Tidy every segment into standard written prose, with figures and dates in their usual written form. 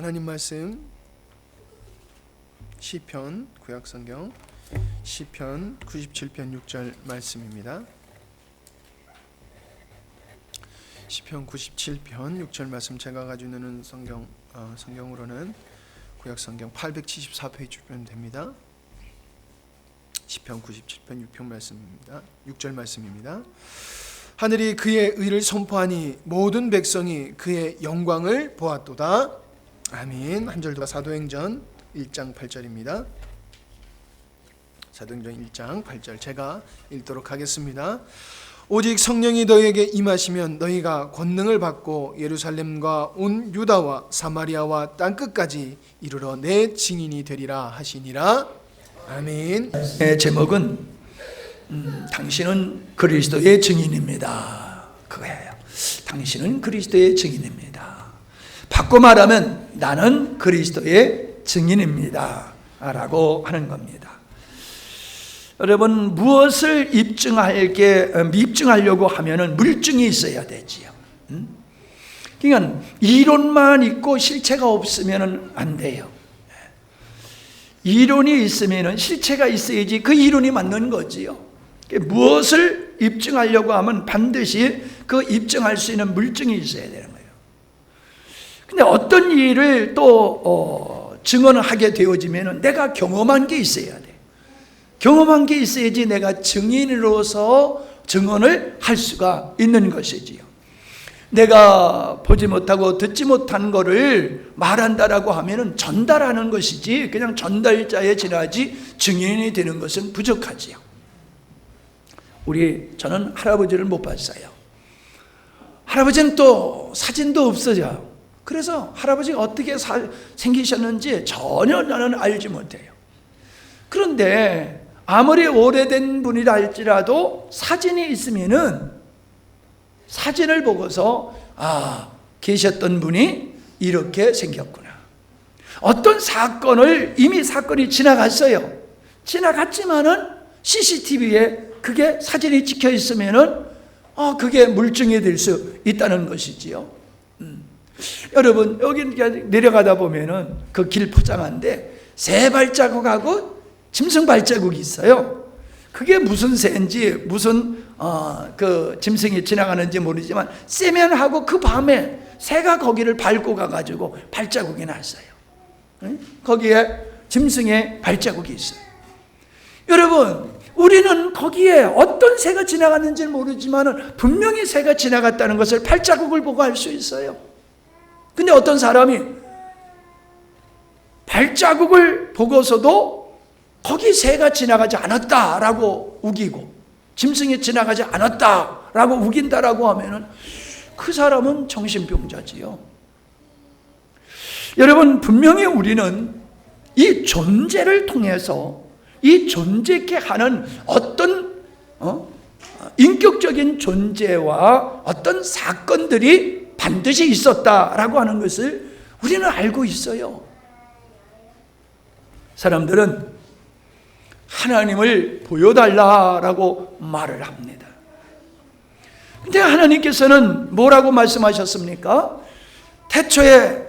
하나님 말씀 시편 구약성경 시편 97편 6절 말씀입니다. 시편 97편 6절 말씀 제가 가지고 있는 성경으로는 구약성경 874페이지면 됩니다. 시편 97편 6절 말씀입니다. 하늘이 그의 의를 선포하니 모든 백성이 그의 영광을 보았도다. 아멘. 한 절 더. 사도행전 1장 8절입니다. 사도행전 1장 8절 제가 읽도록 하겠습니다. 오직 성령이 너희에게 임하시면 너희가 권능을 받고 예루살렘과 온 유다와 사마리아와 땅끝까지 이르러 내 증인이 되리라 하시니라. 아멘. 제목은 당신은 그리스도의 증인입니다. 그거예요. 당신은 그리스도의 증인입니다. 바꿔 말하면 나는 그리스도의 증인입니다 라고 하는 겁니다. 여러분, 무엇을 입증하려고 하면은 물증이 있어야 되지요. 그러니까 이론만 있고 실체가 없으면 안 돼요. 이론이 있으면 실체가 있어야지 그 이론이 맞는 거지요. 무엇을 입증하려고 하면 반드시 그 입증할 수 있는 물증이 있어야 되는 거예요. 근데 어떤 일을 또 증언하게 되어지면 내가 경험한 게 있어야 돼. 경험한 게 있어야지 내가 증인으로서 증언을 할 수가 있는 것이지요. 내가 보지 못하고 듣지 못한 거를 말한다라고 하면은 전달하는 것이지 그냥 전달자에 지나지 증인이 되는 것은 부족하지요. 저는 할아버지를 못 봤어요. 할아버지는 또 사진도 없어요. 그래서 할아버지가 어떻게 생기셨는지 전혀 나는 알지 못해요. 그런데 아무리 오래된 분이라 할지라도 사진이 있으면은 사진을 보고서 계셨던 분이 이렇게 생겼구나. 어떤 사건을 이미 사건이 지나갔어요. 지나갔지만은 CCTV에 그게 사진이 찍혀 있으면은 그게 물증이 될 수 있다는 것이지요. 여러분, 여기 내려가다 보면은 그 길 포장한데 새 발자국하고 짐승 발자국이 있어요. 그게 무슨 새인지 무슨 그 짐승이 지나가는지 모르지만 세면하고 그 밤에 새가 거기를 밟고 가가지고 발자국이 났어요. 거기에 짐승의 발자국이 있어요. 여러분, 우리는 거기에 어떤 새가 지나갔는지는 모르지만 분명히 새가 지나갔다는 것을 발자국을 보고 알 수 있어요. 근데 어떤 사람이 발자국을 보고서도 거기 새가 지나가지 않았다라고 우기고 짐승이 지나가지 않았다라고 우긴다라고 하면은 그 사람은 정신병자지요. 여러분, 분명히 우리는 이 존재를 통해서 이 존재케 하는 어떤 인격적인 존재와 어떤 사건들이 반드시 있었다라고 하는 것을 우리는 알고 있어요. 사람들은 하나님을 보여달라라고 말을 합니다. 근데 하나님께서는 뭐라고 말씀하셨습니까? 태초에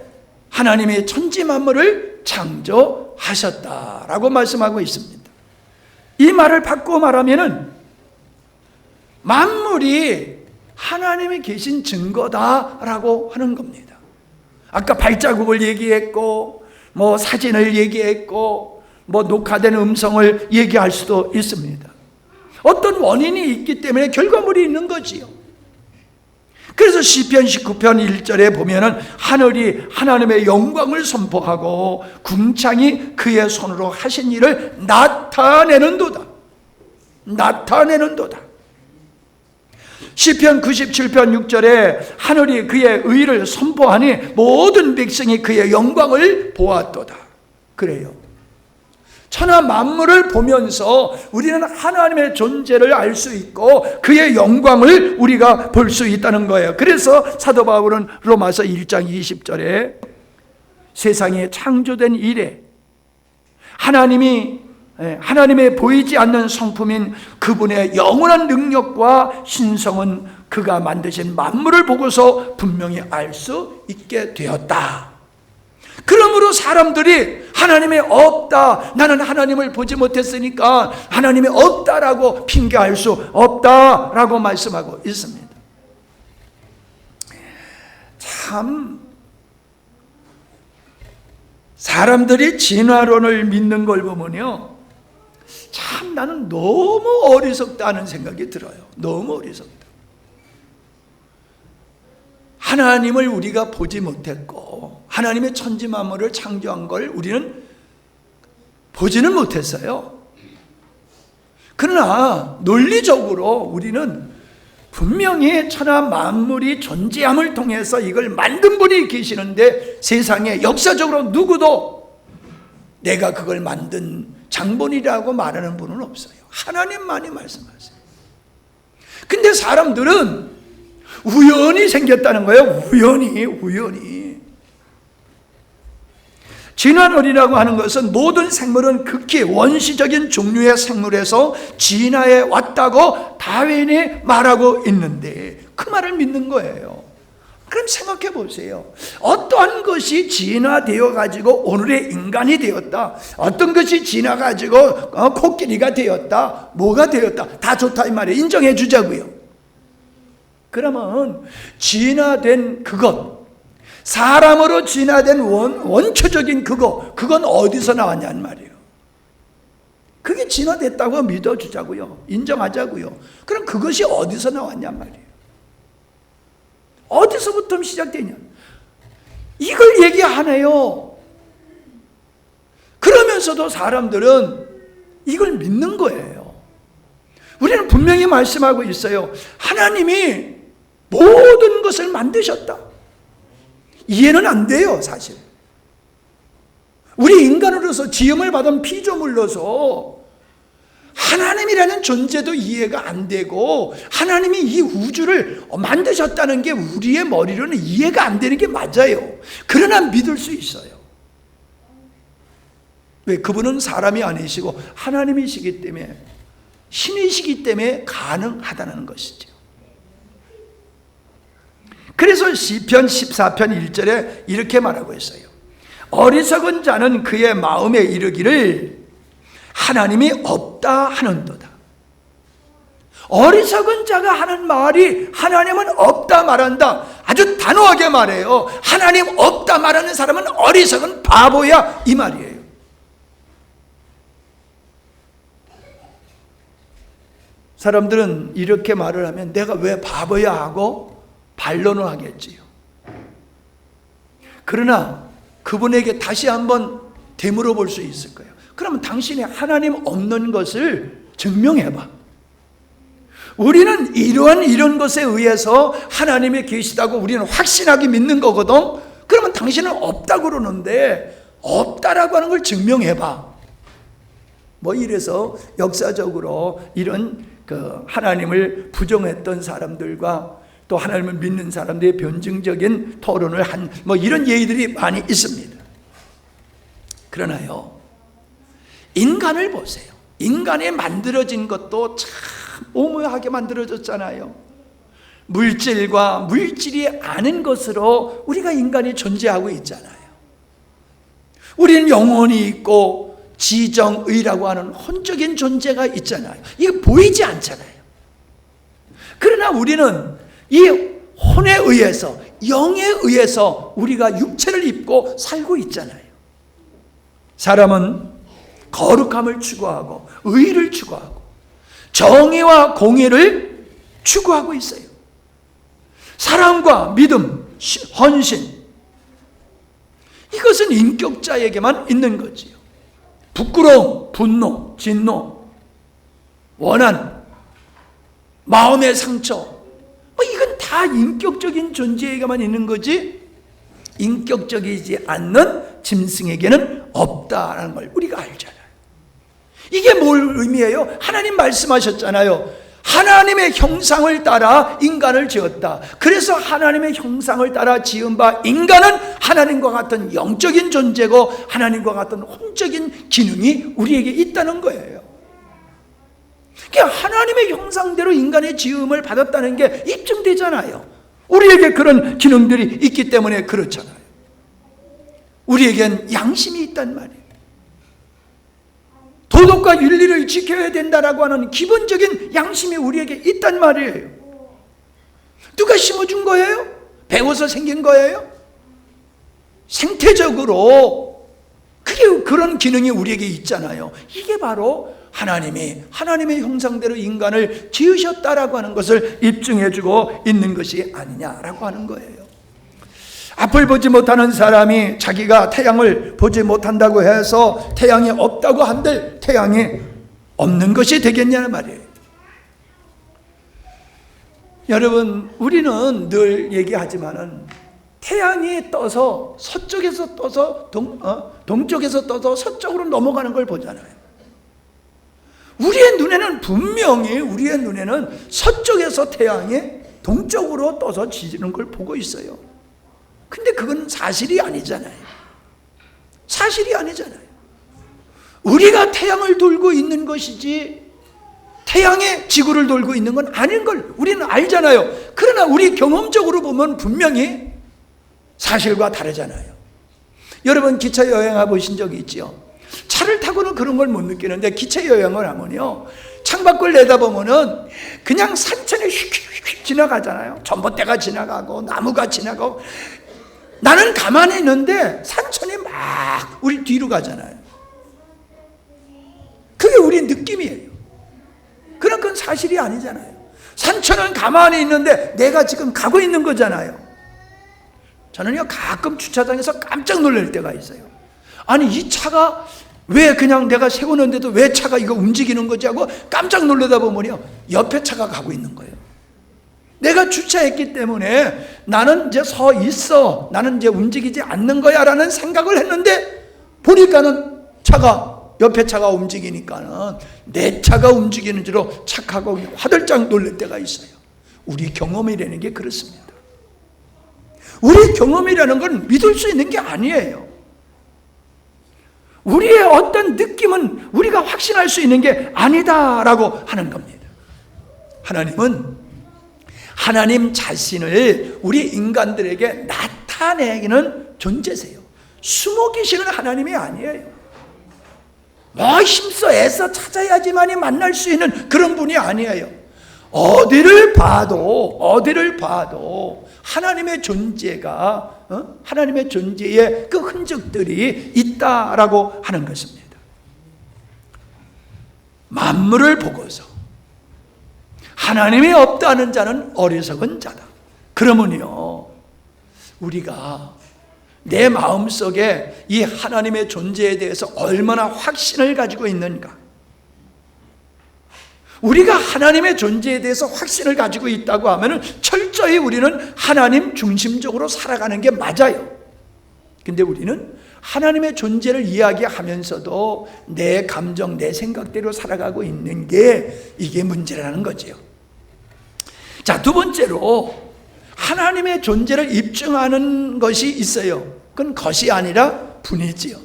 하나님이 천지 만물을 창조하셨다라고 말씀하고 있습니다. 이 말을 바꾸어 말하면은 만물이 하나님이 계신 증거다라고 하는 겁니다. 아까 발자국을 얘기했고 사진을 얘기했고 녹화된 음성을 얘기할 수도 있습니다. 어떤 원인이 있기 때문에 결과물이 있는 거지요. 그래서 시편 19편 1절에 보면은 하늘이 하나님의 영광을 선포하고 궁창이 그의 손으로 하신 일을 나타내는도다. 시편 97편 6절에 하늘이 그의 의를 선포하니 모든 백성이 그의 영광을 보았도다. 그래요. 천하 만물을 보면서 우리는 하나님의 존재를 알 수 있고 그의 영광을 우리가 볼 수 있다는 거예요. 그래서 사도 바울은 로마서 1장 20절에 세상이 창조된 이래 하나님의 보이지 않는 성품인 그분의 영원한 능력과 신성은 그가 만드신 만물을 보고서 분명히 알 수 있게 되었다. 그래서 사람들이 하나님이 없다, 나는 하나님을 보지 못했으니까 하나님이 없다라고 핑계할 수 없다라고 말씀하고 있습니다. 참 사람들이 진화론을 믿는 걸 보면요, 참 나는 너무 어리석다는 생각이 들어요. 너무 어리석다. 하나님을 우리가 보지 못했고 하나님의 천지 만물을 창조한 걸 우리는 보지는 못했어요. 그러나 논리적으로 우리는 분명히 천하 만물이 존재함을 통해서 이걸 만든 분이 계시는데, 세상에 역사적으로 누구도 내가 그걸 만든 장본이라고 말하는 분은 없어요. 하나님만이 말씀하세요. 근데 사람들은 우연히 생겼다는 거예요. 우연히. 진화론이라고 하는 것은 모든 생물은 극히 원시적인 종류의 생물에서 진화해 왔다고 다윈이 말하고 있는데 그 말을 믿는 거예요. 그럼 생각해 보세요. 어떠한 것이 진화되어 가지고 오늘의 인간이 되었다, 어떤 것이 진화 가지고 코끼리가 되었다, 뭐가 되었다, 다 좋다 이 말이에요. 인정해 주자고요. 그러면 진화된 그것, 사람으로 진화된 원초적인 그건 어디서 나왔냐는 말이에요. 그게 진화됐다고 믿어주자고요. 인정하자고요. 그럼 그것이 어디서 나왔냔 말이에요. 어디서부터 시작되냐, 이걸 얘기하네요. 그러면서도 사람들은 이걸 믿는 거예요. 우리는 분명히 말씀하고 있어요. 하나님이 모든 것을 만드셨다. 이해는 안 돼요, 사실. 우리 인간으로서 지음을 받은 피조물로서 하나님이라는 존재도 이해가 안 되고, 하나님이 이 우주를 만드셨다는 게 우리의 머리로는 이해가 안 되는 게 맞아요. 그러나 믿을 수 있어요. 왜? 그분은 사람이 아니시고 하나님이시기 때문에, 신이시기 때문에 가능하다는 것이죠. 그래서 시편 14편 1절에 이렇게 말하고 있어요. 어리석은 자는 그의 마음에 이르기를 하나님이 없다 하는도다. 어리석은 자가 하는 말이 하나님은 없다 말한다. 아주 단호하게 말해요. 하나님 없다 말하는 사람은 어리석은 바보야, 이 말이에요. 사람들은 이렇게 말을 하면 내가 왜 바보야 하고 반론을 하겠지요. 그러나 그분에게 다시 한번 되물어 볼 수 있을 거예요. 그러면 당신이 하나님 없는 것을 증명해봐. 우리는 이런 것에 의해서 하나님이 계시다고 우리는 확신하게 믿는 거거든. 그러면 당신은 없다고 그러는데 없다라고 하는 걸 증명해봐. 뭐 이래서 역사적으로 이런 하나님을 부정했던 사람들과 또 하나님을 믿는 사람들의 변증적인 토론을 한 뭐 이런 예의들이 많이 있습니다. 그러나요, 인간을 보세요. 인간이 만들어진 것도 참 오묘하게 만들어졌잖아요. 물질과 물질이 아닌 것으로 우리가 인간이 존재하고 있잖아요. 우리는 영혼이 있고 지정의라고 하는 혼적인 존재가 있잖아요. 이게 보이지 않잖아요. 그러나 우리는 이 혼에 의해서, 영에 의해서 우리가 육체를 입고 살고 있잖아요. 사람은 거룩함을 추구하고 의를 추구하고 정의와 공의를 추구하고 있어요. 사랑과 믿음, 헌신, 이것은 인격자에게만 있는 거지요. 부끄러움, 분노, 진노, 원한, 마음의 상처, 이건 다 인격적인 존재에게만 있는 거지 인격적이지 않는 짐승에게는 없다라는 걸 우리가 알잖아요. 이게 뭘 의미해요? 하나님 말씀하셨잖아요. 하나님의 형상을 따라 인간을 지었다. 그래서 하나님의 형상을 따라 지은 바 인간은 하나님과 같은 영적인 존재고 하나님과 같은 혼적인 기능이 우리에게 있다는 거예요. 하나님의 형상대로 인간의 지음을 받았다는 게 입증되잖아요. 우리에게 그런 기능들이 있기 때문에 그렇잖아요. 우리에겐 양심이 있단 말이에요. 도덕과 윤리를 지켜야 된다라고 하는 기본적인 양심이 우리에게 있단 말이에요. 누가 심어준 거예요? 배워서 생긴 거예요? 생태적으로 그런 기능이 우리에게 있잖아요. 이게 바로 하나님의 형상대로 인간을 지으셨다라고 하는 것을 입증해주고 있는 것이 아니냐라고 하는 거예요. 앞을 보지 못하는 사람이 자기가 태양을 보지 못한다고 해서 태양이 없다고 한들 태양이 없는 것이 되겠냐는 말이에요. 여러분, 우리는 늘 얘기하지만은 태양이 떠서 서쪽에서 떠서 동쪽에서 떠서 서쪽으로 넘어가는 걸 보잖아요. 우리의 눈에는 서쪽에서 태양이 동쪽으로 떠서 지는 걸 보고 있어요. 근데 그건 사실이 아니잖아요. 우리가 태양을 돌고 있는 것이지 태양의 지구를 돌고 있는 건 아닌 걸 우리는 알잖아요. 그러나 우리 경험적으로 보면 분명히 사실과 다르잖아요. 여러분, 기차 여행해 보신 적이 있죠? 차를 타고는 그런 걸 못 느끼는데 기차 여행을 하면요, 창밖을 내다보면은 그냥 산천이 휙휙 지나가잖아요. 전봇대가 지나가고 나무가 지나가고, 나는 가만히 있는데 산천이 막 우리 뒤로 가잖아요. 그게 우리 느낌이에요. 그런 건 사실이 아니잖아요. 산천은 가만히 있는데 내가 지금 가고 있는 거잖아요. 저는요, 가끔 주차장에서 깜짝 놀랄 때가 있어요. 아니, 이 차가 왜 그냥 내가 세우는데도 왜 차가 이거 움직이는 거지 하고 깜짝 놀라다 보면요, 옆에 차가 가고 있는 거예요. 내가 주차했기 때문에 나는 이제 서 있어, 나는 이제 움직이지 않는 거야 라는 생각을 했는데, 보니까는 옆에 차가 움직이니까는 내 차가 움직이는 줄로 착하고 화들짝 놀랄 때가 있어요. 우리 경험이라는 게 그렇습니다. 우리 경험이라는 건 믿을 수 있는 게 아니에요. 우리의 어떤 느낌은 우리가 확신할 수 있는 게 아니다라고 하는 겁니다. 하나님은 하나님 자신을 우리 인간들에게 나타내기는 존재세요. 숨어 계시는 하나님이 아니에요. 힘써 애써 찾아야지만이 만날 수 있는 그런 분이 아니에요. 어디를 봐도 하나님의 존재가, 하나님의 존재의 그 흔적들이 있다라고 하는 것입니다. 만물을 보고서 하나님이 없다는 자는 어리석은 자다. 그러면요, 우리가 내 마음속에 이 하나님의 존재에 대해서 얼마나 확신을 가지고 있는가? 우리가 하나님의 존재에 대해서 확신을 가지고 있다고 하면 철저히 우리는 하나님 중심적으로 살아가는 게 맞아요. 근데 우리는 하나님의 존재를 이야기하면서도 내 감정, 내 생각대로 살아가고 있는 게 이게 문제라는 거지요. 자, 두 번째로 하나님의 존재를 입증하는 것이 있어요. 그건 것이 아니라 분이지요.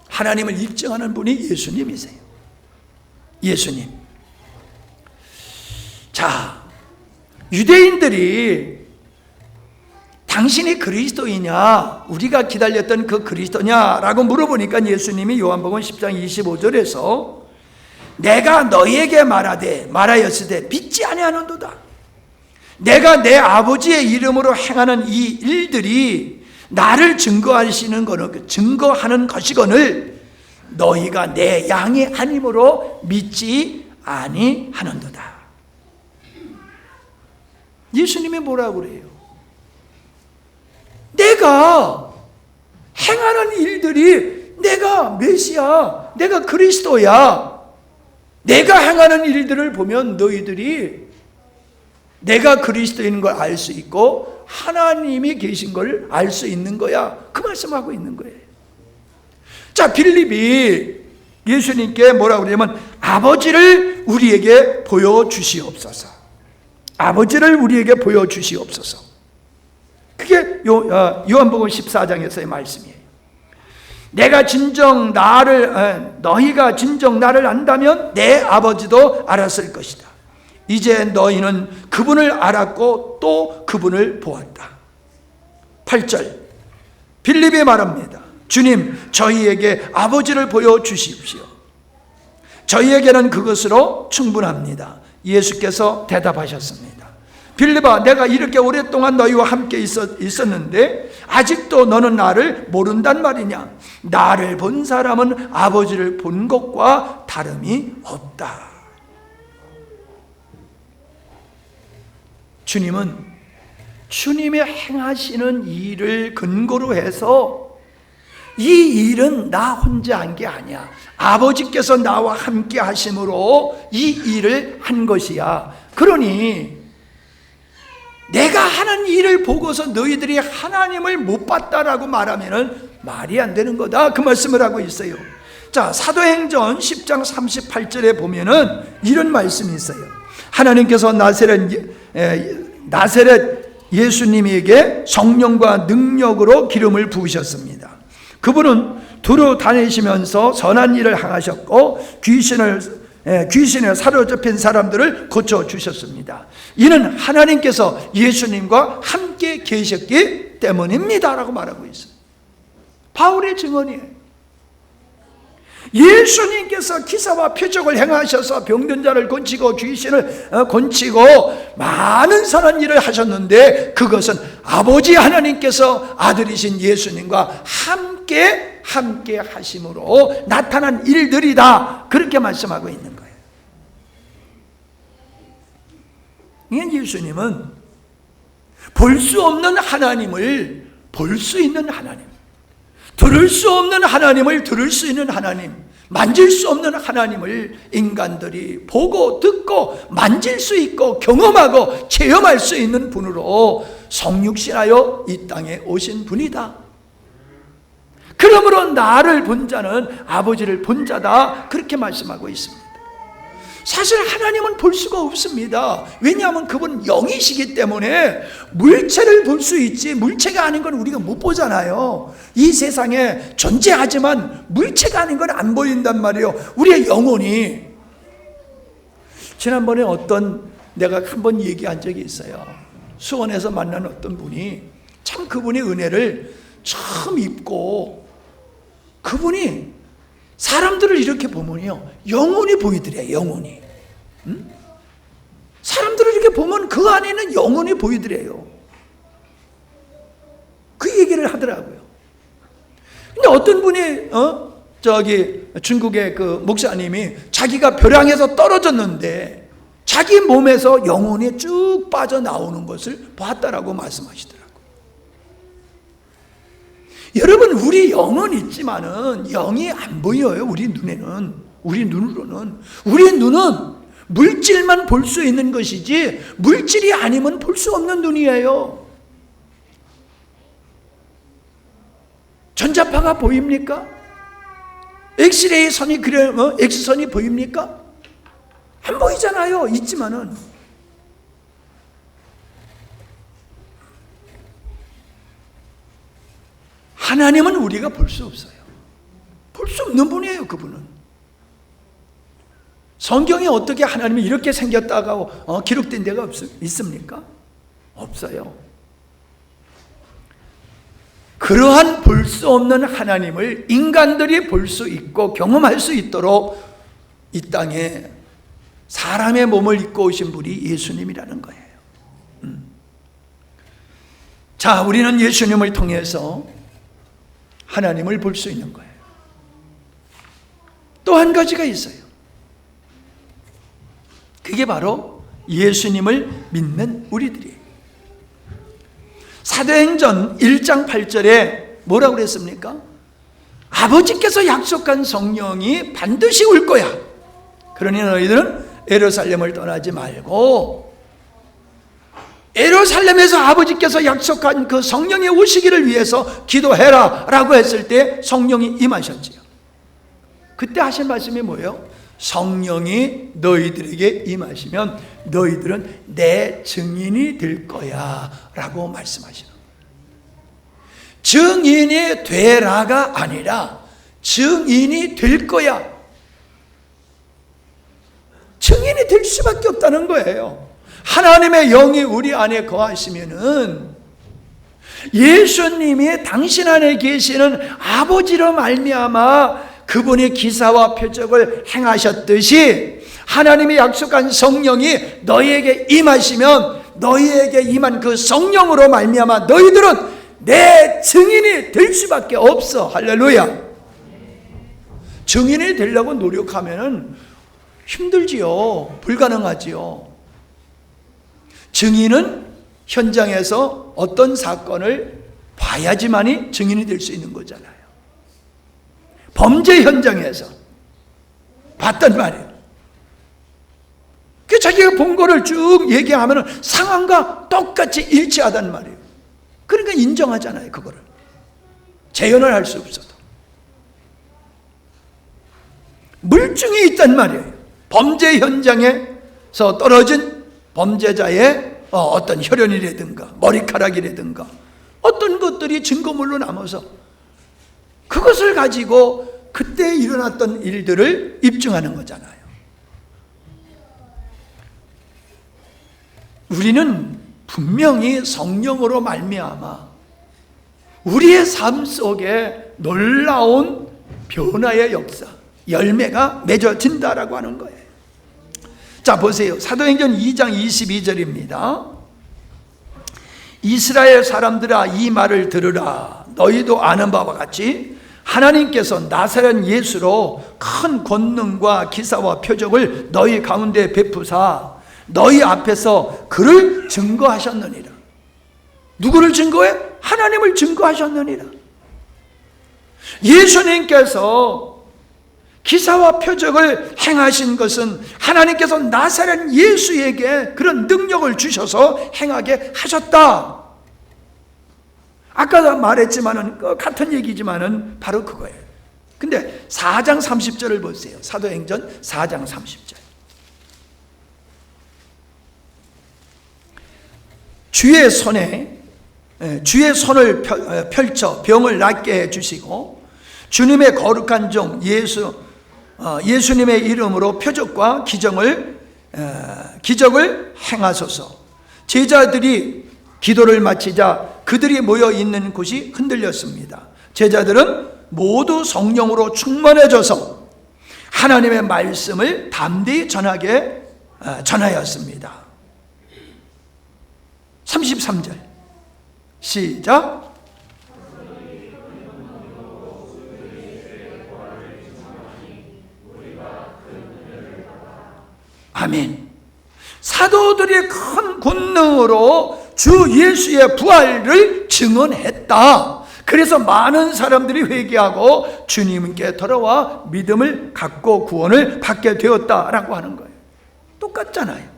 하나님을 입증하는 분이 예수님이세요. 예수님. 자, 유대인들이 당신이 그리스도이냐, 우리가 기다렸던 그 그리스도냐라고 물어보니까 예수님이 요한복음 10장 25절에서 내가 너희에게 말하였으되 믿지 아니하는도다. 내가 내 아버지의 이름으로 행하는 이 일들이 나를 증거하는 것이거늘 너희가 내 양이 아님으로 믿지 아니하는도다. 예수님이 뭐라고 그래요? 내가 행하는 일들이 내가 메시아, 내가 그리스도야. 내가 행하는 일들을 보면 너희들이 내가 그리스도인 걸 알 수 있고 하나님이 계신 걸 알 수 있는 거야. 그 말씀하고 있는 거예요. 자, 빌립이 예수님께 뭐라고 그러냐면 아버지를 우리에게 보여주시옵소서. 아버지를 우리에게 보여주시옵소서. 그게 요한복음 14장에서의 말씀이에요. 너희가 진정 나를 안다면 내 아버지도 알았을 것이다. 이제 너희는 그분을 알았고 또 그분을 보았다. 8절. 빌립이 말합니다. 주님, 저희에게 아버지를 보여주십시오. 저희에게는 그것으로 충분합니다. 예수께서 대답하셨습니다. 빌립아, 내가 이렇게 오랫동안 너희와 함께 있었는데 아직도 너는 나를 모른단 말이냐? 나를 본 사람은 아버지를 본 것과 다름이 없다. 주님은 주님의 행하시는 일을 근거로 해서 이 일은 나 혼자 한 게 아니야. 아버지께서 나와 함께 하심으로 이 일을 한 것이야. 그러니 내가 하는 일을 보고서 너희들이 하나님을 못 봤다라고 말하면 말이 안 되는 거다. 그 말씀을 하고 있어요. 자, 사도행전 10장 38절에 보면은 이런 말씀이 있어요. 하나님께서 나세렛 예수님에게 성령과 능력으로 기름을 부으셨습니다. 그분은 두루 다니시면서 선한 일을 행하셨고 귀신에 사로잡힌 사람들을 고쳐주셨습니다. 이는 하나님께서 예수님과 함께 계셨기 때문입니다 라고 말하고 있어요. 바울의 증언이에요. 예수님께서 기사와 표적을 행하셔서 병든 자를 고치고 귀신을 고치고 많은 선한 일을 하셨는데 그것은 아버지 하나님께서 아들이신 예수님과 함께 하심으로 나타난 일들이다. 그렇게 말씀하고 있는 거예요. 이게 예수님은 볼 수 없는 하나님을 볼 수 있는 하나님, 들을 수 없는 하나님을 들을 수 있는 하나님, 만질 수 없는 하나님을 인간들이 보고 듣고 만질 수 있고 경험하고 체험할 수 있는 분으로 성육신하여 이 땅에 오신 분이다. 그러므로 나를 본 자는 아버지를 본 자다. 그렇게 말씀하고 있습니다. 사실 하나님은 볼 수가 없습니다. 왜냐하면 그분은 영이시기 때문에 물체를 볼 수 있지 물체가 아닌 건 우리가 못 보잖아요. 이 세상에 존재하지만 물체가 아닌 건 안 보인단 말이에요. 우리의 영혼이. 지난번에 내가 한번 얘기한 적이 있어요. 수원에서 만난 어떤 분이 참 그분의 은혜를 처음 입고 그분이 사람들을 이렇게 보면요 영혼이 보이더래요. 영혼이. 사람들을 이렇게 보면 그 안에는 영혼이 보이더래요. 그 얘기를 하더라고요. 근데 어떤 분이 중국의 그 목사님이 자기가 벼랑에서 떨어졌는데 자기 몸에서 영혼이 쭉 빠져나오는 것을 봤다라고 말씀하시더라고요. 여러분, 우리 영은 있지만은 영이 안 보여요. 우리 눈에는, 우리 눈으로는. 우리 눈은 물질만 볼 수 있는 것이지 물질이 아니면 볼 수 없는 눈이에요. 전자파가 보입니까? 엑스레이 선이 X선이 보입니까? 안 보이잖아요. 있지만은. 하나님은 우리가 볼 수 없어요. 볼 수 없는 분이에요. 그분은. 성경에 어떻게 하나님이 이렇게 생겼다고 기록된 데가 있습니까? 없어요. 그러한 볼 수 없는 하나님을 인간들이 볼 수 있고 경험할 수 있도록 이 땅에 사람의 몸을 입고 오신 분이 예수님이라는 거예요. 자, 우리는 예수님을 통해서 하나님을 볼 수 있는 거예요. 또 한 가지가 있어요. 그게 바로 예수님을 믿는 우리들이에요. 사도행전 1장 8절에 뭐라고 그랬습니까? 아버지께서 약속한 성령이 반드시 올 거야. 그러니 너희들은 예루살렘을 떠나지 말고 예루살렘에서 아버지께서 약속한 그 성령이 오시기를 위해서 기도해라 라고 했을 때 성령이 임하셨지요. 그때 하신 말씀이 뭐예요? 성령이 너희들에게 임하시면 너희들은 내 증인이 될 거야 라고 말씀하시는 거예요. 증인이 되라가 아니라 증인이 될 거야. 증인이 될 수밖에 없다는 거예요. 하나님의 영이 우리 안에 거하시면은 예수님이 당신 안에 계시는 아버지로 말미암아 그분의 기사와 표적을 행하셨듯이 하나님이 약속한 성령이 너희에게 임하시면 너희에게 임한 그 성령으로 말미암아 너희들은 내 증인이 될 수밖에 없어. 할렐루야. 증인이 되려고 노력하면 힘들지요. 불가능하지요. 증인은 현장에서 어떤 사건을 봐야지만이 증인이 될 수 있는 거잖아요. 범죄 현장에서 봤단 말이에요. 그 자기가 본 거를 쭉 얘기하면 상황과 똑같이 일치하단 말이에요. 그러니까 인정하잖아요. 그거를 재현을 할 수 없어도 물증이 있단 말이에요. 범죄 현장에서 떨어진 범죄자의 어떤 혈흔이라든가 머리카락이라든가 어떤 것들이 증거물로 남아서 그것을 가지고 그때 일어났던 일들을 입증하는 거잖아요. 우리는 분명히 성령으로 말미암아 우리의 삶 속에 놀라운 변화의 역사, 열매가 맺어진다라고 하는 거예요. 자, 보세요. 사도행전 2장 22절입니다. 이스라엘 사람들아 이 말을 들으라. 너희도 아는 바와 같이 하나님께서 나사렛 예수로 큰 권능과 기사와 표적을 너희 가운데 베푸사 너희 앞에서 그를 증거하셨느니라. 누구를 증거해? 하나님을 증거하셨느니라. 예수님께서 기사와 표적을 행하신 것은 하나님께서 나사렛 예수에게 그런 능력을 주셔서 행하게 하셨다. 아까 말했지만은 같은 얘기지만은 바로 그거예요. 근데 4장 30절을 보세요. 사도행전 4장 30절. 주의 손을 펼쳐 병을 낫게 해주시고 주님의 거룩한 종 예수님의 이름으로 표적과 기적을 행하소서. 제자들이 기도를 마치자 그들이 모여 있는 곳이 흔들렸습니다. 제자들은 모두 성령으로 충만해져서 하나님의 말씀을 담대히 전하였습니다. 33절 시작. 아멘. 사도들이 큰 권능으로 주 예수의 부활을 증언했다. 그래서 많은 사람들이 회개하고 주님께 돌아와 믿음을 갖고 구원을 받게 되었다라고 하는 거예요. 똑같잖아요.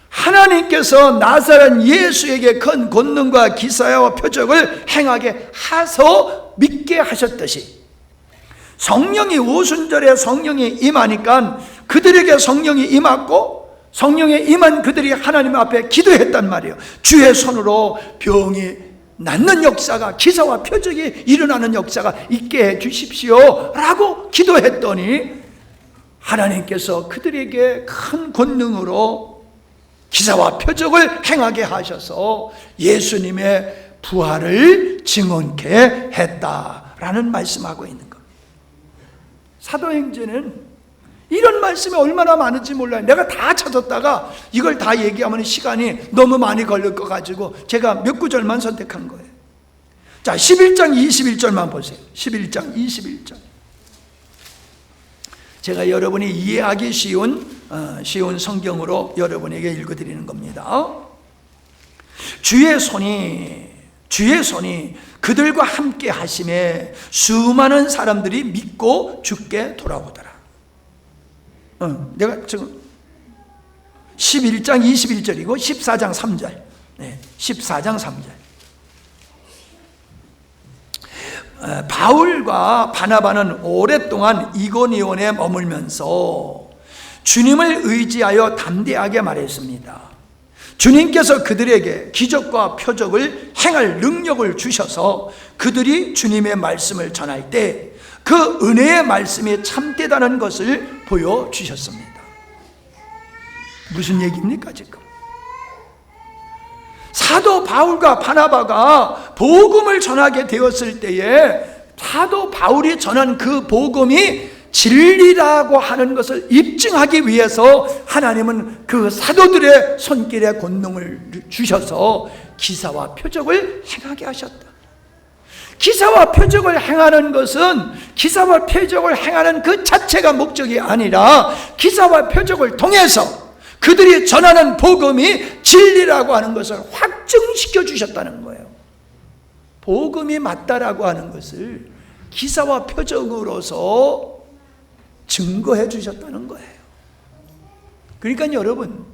하나님께서 나사렛 예수에게 큰 권능과 기사와 표적을 행하게 하서 믿게 하셨듯이 성령이 오순절에 성령이 임하니까 그들에게 성령이 임했고 성령에 임한 그들이 하나님 앞에 기도했단 말이에요. 주의 손으로 병이 낫는 역사가 기사와 표적이 일어나는 역사가 있게 해 주십시오 라고 기도했더니 하나님께서 그들에게 큰 권능으로 기사와 표적을 행하게 하셔서 예수님의 부활을 증언케 했다라는 말씀하고 있는 것. 사도행전은 이런 말씀이 얼마나 많은지 몰라요. 내가 다 찾았다가 이걸 다 얘기하면 시간이 너무 많이 걸릴 것 가지고 제가 몇 구절만 선택한 거예요. 자, 11장 21절만 보세요. 11장 21절. 제가 여러분이 이해하기 쉬운 성경으로 여러분에게 읽어드리는 겁니다. 주의 손이 그들과 함께 하심에 수많은 사람들이 믿고 주께 돌아오더라. 내가 지금 11장 21절이고 14장 3절. 14장 3절. 바울과 바나바는 오랫동안 이고니온에 머물면서 주님을 의지하여 담대하게 말했습니다. 주님께서 그들에게 기적과 표적을 행할 능력을 주셔서 그들이 주님의 말씀을 전할 때 그 은혜의 말씀이 참되다는 것을 보여주셨습니다. 무슨 얘기입니까 지금? 사도 바울과 바나바가 복음을 전하게 되었을 때에 사도 바울이 전한 그 복음이 진리라고 하는 것을 입증하기 위해서 하나님은 그 사도들의 손길에 권능을 주셔서 기사와 표적을 행하게 하셨다. 기사와 표적을 행하는 것은 기사와 표적을 행하는 그 자체가 목적이 아니라 기사와 표적을 통해서 그들이 전하는 복음이 진리라고 하는 것을 확증시켜 주셨다는 거예요. 복음이 맞다라고 하는 것을 기사와 표적으로서 증거해 주셨다는 거예요. 그러니까 여러분,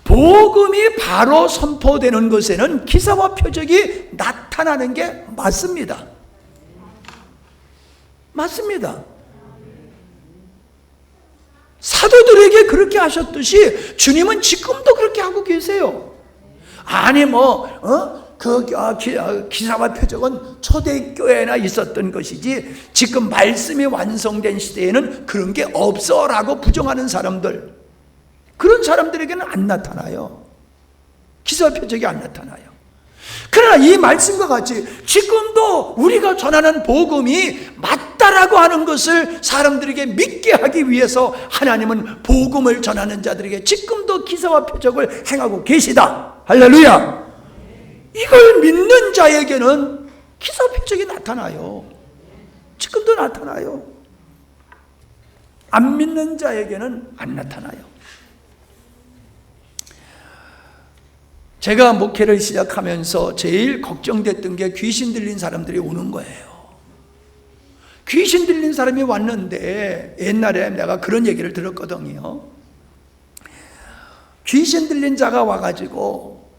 복음이 바로 선포되는 것에는 기사와 표적이 나타나는 게 맞습니다. 맞습니다. 사도들에게 그렇게 하셨듯이 주님은 지금도 그렇게 하고 계세요. 아니 기사와 표적은 초대교회나 있었던 것이지 지금 말씀이 완성된 시대에는 그런 게 없어라고 부정하는 사람들, 그런 사람들에게는 안 나타나요. 기사와 표적이 안 나타나요. 그러나 이 말씀과 같이 지금도 우리가 전하는 복음이 맞다라고 하는 것을 사람들에게 믿게 하기 위해서 하나님은 복음을 전하는 자들에게 지금도 기사와 표적을 행하고 계시다. 할렐루야. 이걸 믿는 자에게는 기사와 표적이 나타나요. 지금도 나타나요. 안 믿는 자에게는 안 나타나요. 제가 목회를 시작하면서 제일 걱정됐던 게 귀신 들린 사람들이 오는 거예요. 귀신 들린 사람이 왔는데 옛날에 내가 그런 얘기를 들었거든요. 귀신 들린 자가 와가지고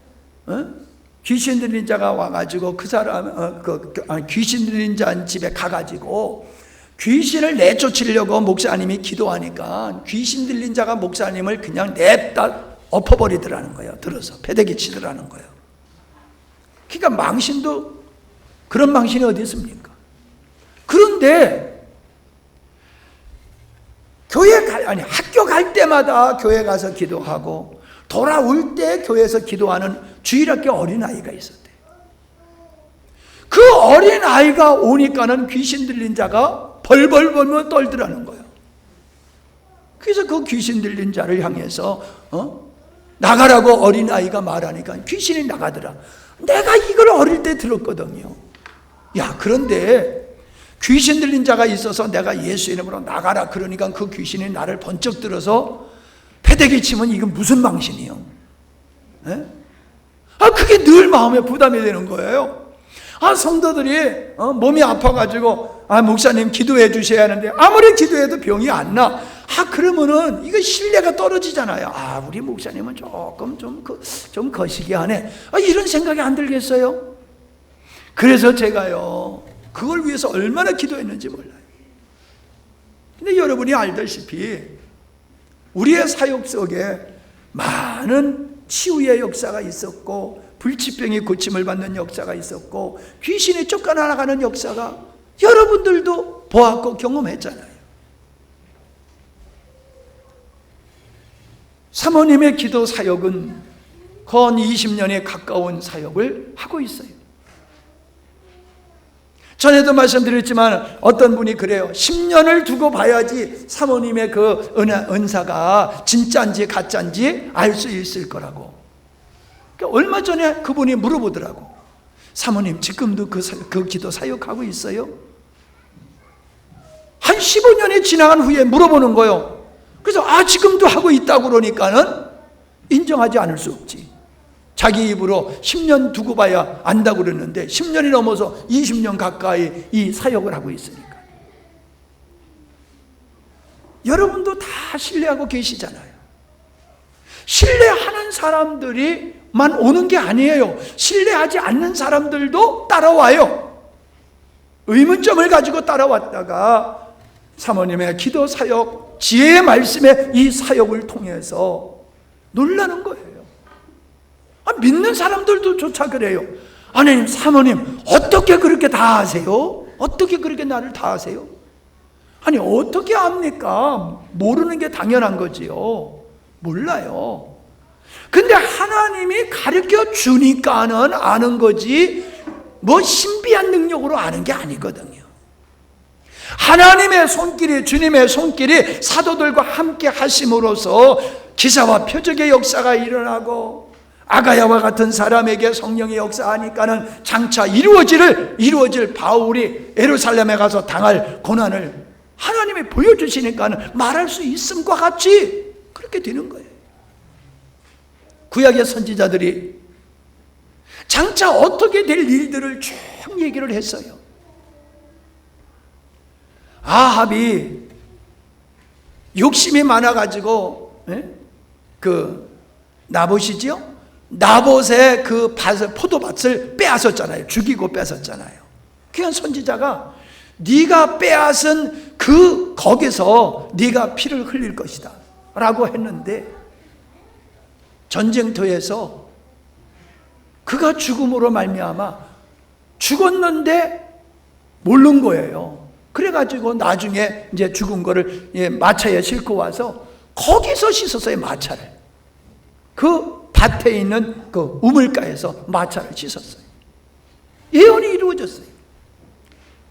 귀신 들린 자가 와가지고 그 사람 귀신 들린 자 집에 가가지고 귀신을 내쫓으려고 목사님이 기도하니까 귀신 들린 자가 목사님을 그냥 냅다 엎어버리더라는 거예요. 들어서 패대기 치더라는 거예요. 그러니까 망신도 그런 망신이 어디 있습니까? 그런데 학교 갈 때마다 교회 가서 기도하고 돌아올 때 교회에서 기도하는 주일학교 어린아이가 있었대요. 그 어린아이가 오니까는 귀신 들린 자가 벌벌 벌며 떨더라는 거예요. 그래서 그 귀신 들린 자를 향해서 나가라고 어린아이가 말하니까 귀신이 나가더라. 내가 이걸 어릴 때 들었거든요. 야, 그런데 귀신 들린 자가 있어서 내가 예수 이름으로 나가라 그러니까 그 귀신이 나를 번쩍 들어서 패대기 치면 이건 무슨 망신이요? 그게 늘 마음에 부담이 되는 거예요. 성도들이 몸이 아파가지고 목사님 기도해 주셔야 하는데 아무리 기도해도 병이 안 나. 그러면은 이거 신뢰가 떨어지잖아요. 우리 목사님은 조금 좀 거시기하네. 이런 생각이 안 들겠어요? 그래서 제가요 그걸 위해서 얼마나 기도했는지 몰라요. 근데 여러분이 알다시피 우리의 사역 속에 많은 치유의 역사가 있었고 불치병이 고침을 받는 역사가 있었고 귀신이 쫓겨나가는 역사가 여러분들도 보았고 경험했잖아요. 사모님의 기도 사역은 건 20년에 가까운 사역을 하고 있어요. 전에도 말씀드렸지만 어떤 분이 그래요. 10년을 두고 봐야지 사모님의 그 은사가 진짜인지 가짜인지 알 수 있을 거라고. 그러니까 얼마 전에 그분이 물어보더라고. 사모님 지금도 그 기도 사역하고 있어요? 한 15년이 지나간 후에 물어보는 거예요. 그래서 지금도 하고 있다고 그러니까는 인정하지 않을 수 없지. 자기 입으로 10년 두고 봐야 안다고 그랬는데 10년이 넘어서 20년 가까이 이 사역을 하고 있으니까. 여러분도 다 신뢰하고 계시잖아요. 신뢰하는 사람들이만 오는 게 아니에요. 신뢰하지 않는 사람들도 따라와요. 의문점을 가지고 따라왔다가 사모님의 기도 사역, 지혜의 말씀의 이 사역을 통해서 놀라는 거예요. 믿는 사람들도 조차 그래요. 하나님, 사모님 어떻게 그렇게 다 아세요? 어떻게 그렇게 나를 다 아세요? 아니 어떻게 압니까? 모르는 게 당연한 거지요. 몰라요. 근데 하나님이 가르쳐 주니까는 아는 거지 뭐 신비한 능력으로 아는 게 아니거든요. 하나님의 손길이, 주님의 손길이 사도들과 함께 하심으로써 기사와 표적의 역사가 일어나고 아가야와 같은 사람에게 성령의 역사하니까는 장차 이루어질 바울이 예루살렘에 가서 당할 고난을 하나님이 보여주시니까는 말할 수 있음과 같이 그렇게 되는 거예요. 구약의 선지자들이 장차 어떻게 될 일들을 쭉 얘기를 했어요. 아합이 욕심이 많아가지고 그 나봇이죠? 나봇의 그 포도밭을 빼앗았잖아요. 죽이고 뺏었잖아요. 그냥 선지자가 네가 빼앗은 거기서 네가 피를 흘릴 것이다 라고 했는데 전쟁터에서 그가 죽음으로 말미암아 죽었는데 모른 거예요. 그래가지고 나중에 이제 죽은 거를 마차에 싣고 와서 거기서 씻었어요. 마차를. 그 밭에 있는 그 우물가에서 마차를 씻었어요. 예언이 이루어졌어요.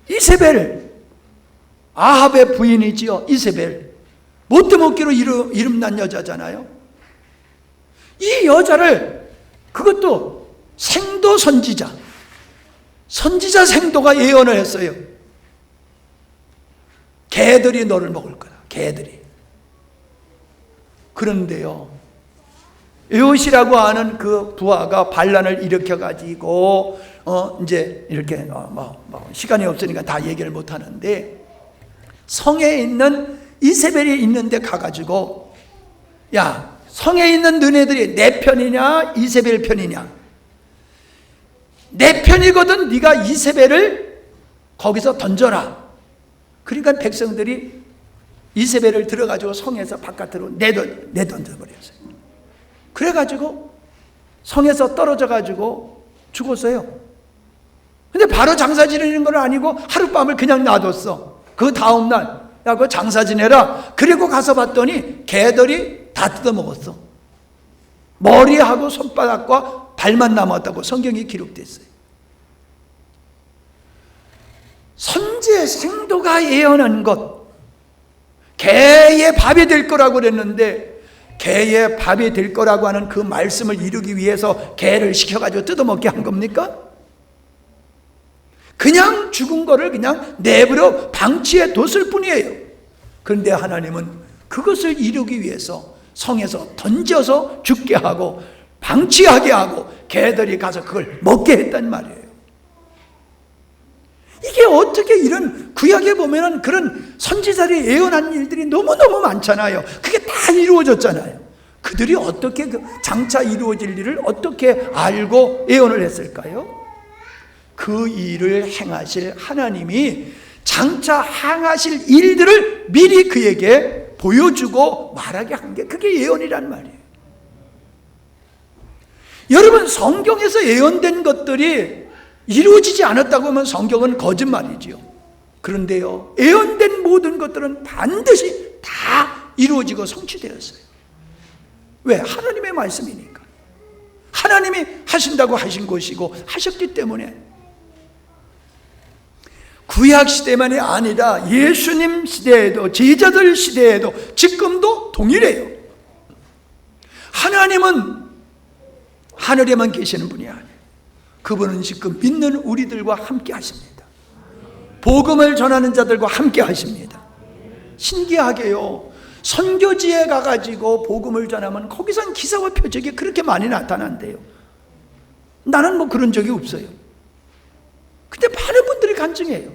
이세벨, 아합의 부인이지요. 이세벨, 못돼 먹기로 이름난 여자잖아요. 이 여자를, 그것도 생도 선지자 생도가 예언을 했어요. 개들이 너를 먹을 거다. 개들이. 그런데요, 에옷이라고 하는 그 부하가 반란을 일으켜 가지고 이제 이렇게 시간이 없으니까 다 얘기를 못 하는데, 성에 있는 이세벨이 있는데 가가지고, 야, 성에 있는 너네들이 내 편이냐 이세벨 편이냐? 내 편이거든 네가 이세벨을 거기서 던져라. 그러니까 백성들이 이세벨을 들어가지고 성에서 바깥으로 내던져버렸어요. 그래가지고 성에서 떨어져가지고 죽었어요. 근데 바로 장사 지내는 건 아니고 하룻밤을 그냥 놔뒀어. 그 다음날 야, 그거 장사 지내라. 그리고 가서 봤더니 개들이 다 뜯어먹었어. 머리하고 손바닥과 발만 남았다고 성경에 기록됐어요. 선지의 생도가 예언한 것, 개의 밥이 될 거라고 그랬는데, 개의 밥이 될 거라고 하는 그 말씀을 이루기 위해서 개를 시켜가지고 뜯어먹게 한 겁니까? 그냥 죽은 거를 그냥 내버려 방치해 뒀을 뿐이에요. 그런데 하나님은 그것을 이루기 위해서 성에서 던져서 죽게 하고 방치하게 하고 개들이 가서 그걸 먹게 했단 말이에요. 이게 어떻게 이런 구약에 보면은 그런 선지자들이 예언한 일들이 너무너무 많잖아요. 그게 다 이루어졌잖아요. 그들이 어떻게 그 장차 이루어질 일을 어떻게 알고 예언을 했을까요? 그 일을 행하실 하나님이 장차 행하실 일들을 미리 그에게 보여주고 말하게 한 게 그게 예언이란 말이에요. 여러분, 성경에서 예언된 것들이 이루어지지 않았다고 하면 성경은 거짓말이지요. 그런데요, 예언된 모든 것들은 반드시 다 이루어지고 성취되었어요. 왜? 하나님의 말씀이니까. 하나님이 하신다고 하신 것이고 하셨기 때문에. 구약 시대만이 아니라 예수님 시대에도, 제자들 시대에도 지금도 동일해요. 하나님은 하늘에만 계시는 분이 아니에요. 그분은 지금 믿는 우리들과 함께 하십니다. 복음을 전하는 자들과 함께 하십니다. 신기하게요, 선교지에 가가지고 복음을 전하면 거기선 기사와 표적이 그렇게 많이 나타난대요. 나는 뭐 그런 적이 없어요. 근데 많은 분들이 간증해요.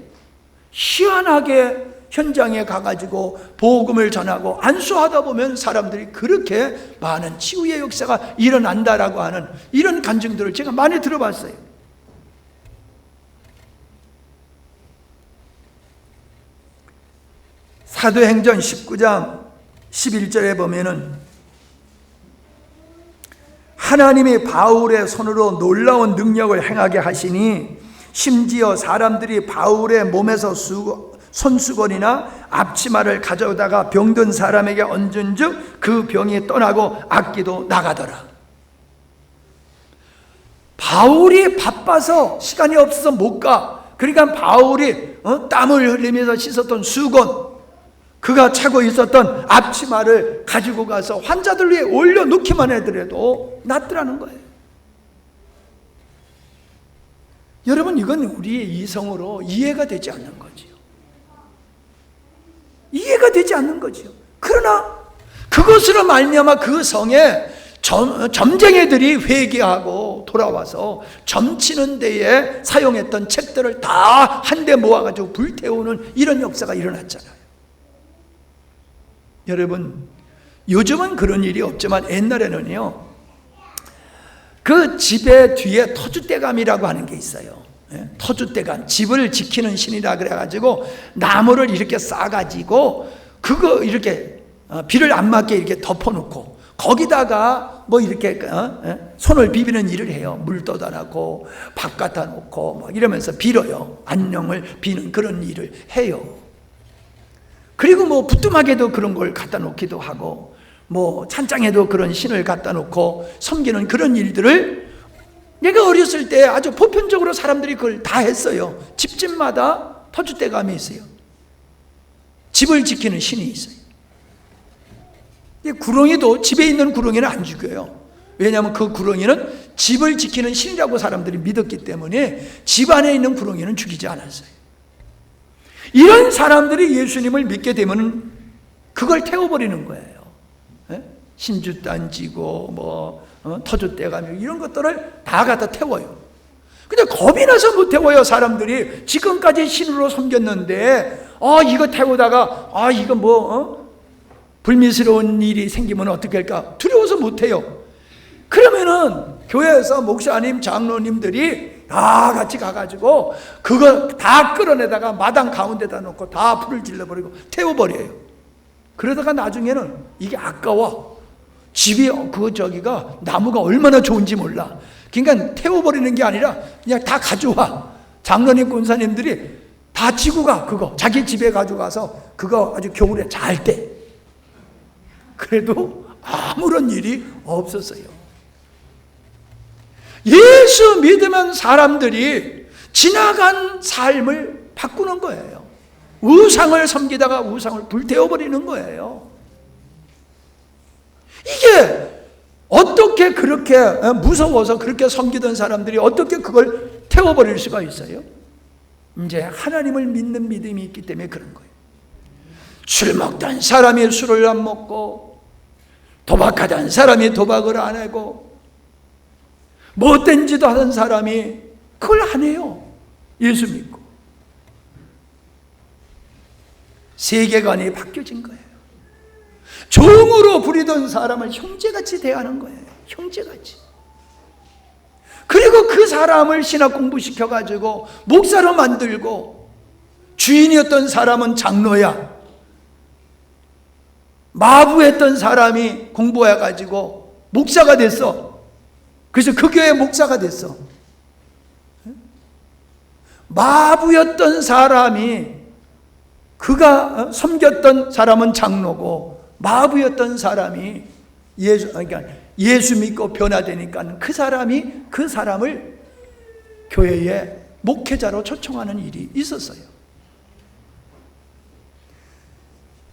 희한하게 현장에 가가지고 복음을 전하고 안수하다 보면 사람들이 그렇게 많은 치유의 역사가 일어난다라고 하는 이런 간증들을 제가 많이 들어봤어요. 사도행전 19장 11절에 보면은 하나님이 바울의 손으로 놀라운 능력을 행하게 하시니 심지어 사람들이 바울의 몸에서 손수건이나 앞치마를 가져다가 병든 사람에게 얹은즉 그 병이 떠나고 악기도 나가더라. 바울이 바빠서 시간이 없어서 못 가. 그러니까 바울이 땀을 흘리면서 씻었던 수건, 그가 차고 있었던 앞치마를 가지고 가서 환자들 위에 올려놓기만 해더라도 낫더라는 거예요. 여러분, 이건 우리의 이성으로 이해가 되지 않는 거지요. 이해가 되지 않는 거지요. 그러나 그것으로 말미암아 그 성에 점쟁이들이 회개하고 돌아와서 점치는 데에 사용했던 책들을 다 한데 모아가지고 불태우는 이런 역사가 일어났잖아요. 여러분, 요즘은 그런 일이 없지만 옛날에는요, 그 집의 뒤에 터줏대감이라고 하는 게 있어요. 터줏대감, 집을 지키는 신이라 그래가지고 나무를 이렇게 싸가지고 그거 이렇게 비를 안 맞게 이렇게 덮어놓고 거기다가 뭐 이렇게 손을 비비는 일을 해요. 물 떠다 놓고 밥 갖다 놓고 뭐 이러면서 빌어요. 안녕을 비는 그런 일을 해요. 그리고 뭐 부뚜막에도 그런 걸 갖다 놓기도 하고 뭐 찬장에도 그런 신을 갖다 놓고 섬기는 그런 일들을 내가 어렸을 때 아주 보편적으로 사람들이 그걸 다 했어요. 집집마다 터줏대감이 있어요. 집을 지키는 신이 있어요. 구렁이도 집에 있는 구렁이는 안 죽여요. 왜냐하면 그 구렁이는 집을 지키는 신이라고 사람들이 믿었기 때문에 집 안에 있는 구렁이는 죽이지 않았어요. 이런 사람들이 예수님을 믿게 되면 그걸 태워버리는 거예요. 신주단 지고 뭐 터줏대감 이런 것들을 다 갖다 태워요. 근데 겁이 나서 못 태워요. 사람들이 지금까지 신으로 섬겼는데 이거 태우다가 이거 뭐 불미스러운 일이 생기면 어떻게 할까 두려워서 못 해요. 그러면은 교회에서 목사님 장로님들이 다 같이 가가지고 그거 다 끌어내다가 마당 가운데다 놓고 다 불을 질러버리고 태워버려요. 그러다가 나중에는 이게 아까워. 집이 저기가 나무가 얼마나 좋은지 몰라. 그러니까 태워버리는 게 아니라 그냥 다 가져와. 장로님 권사님들이 다 지고 가. 그거 자기 집에 가져가서 그거 아주 겨울에 잘 때. 그래도 아무런 일이 없었어요. 예수 믿으면 사람들이 지나간 삶을 바꾸는 거예요. 우상을 섬기다가 우상을 불태워버리는 거예요. 이게 어떻게 그렇게 무서워서 그렇게 섬기던 사람들이 어떻게 그걸 태워버릴 수가 있어요? 이제 하나님을 믿는 믿음이 있기 때문에 그런 거예요. 술 먹던 사람이 술을 안 먹고, 도박하던 사람이 도박을 안 하고, 못된 짓도 하던 사람이 그걸 안 해요. 예수 믿고. 세계관이 바뀌어진 거예요. 종으로 부리던 사람을 형제같이 대하는 거예요. 형제같이. 그리고 그 사람을 신학 공부시켜가지고 목사로 만들고, 주인이었던 사람은 장로야. 마부했던 사람이 공부해가지고 목사가 됐어. 그래서 그 교회 목사가 됐어. 마부였던 사람이, 그가 섬겼던 사람은 장로고, 마부였던 사람이 그러니까 예수 믿고 변화되니까 그 사람을 교회에 목회자로 초청하는 일이 있었어요.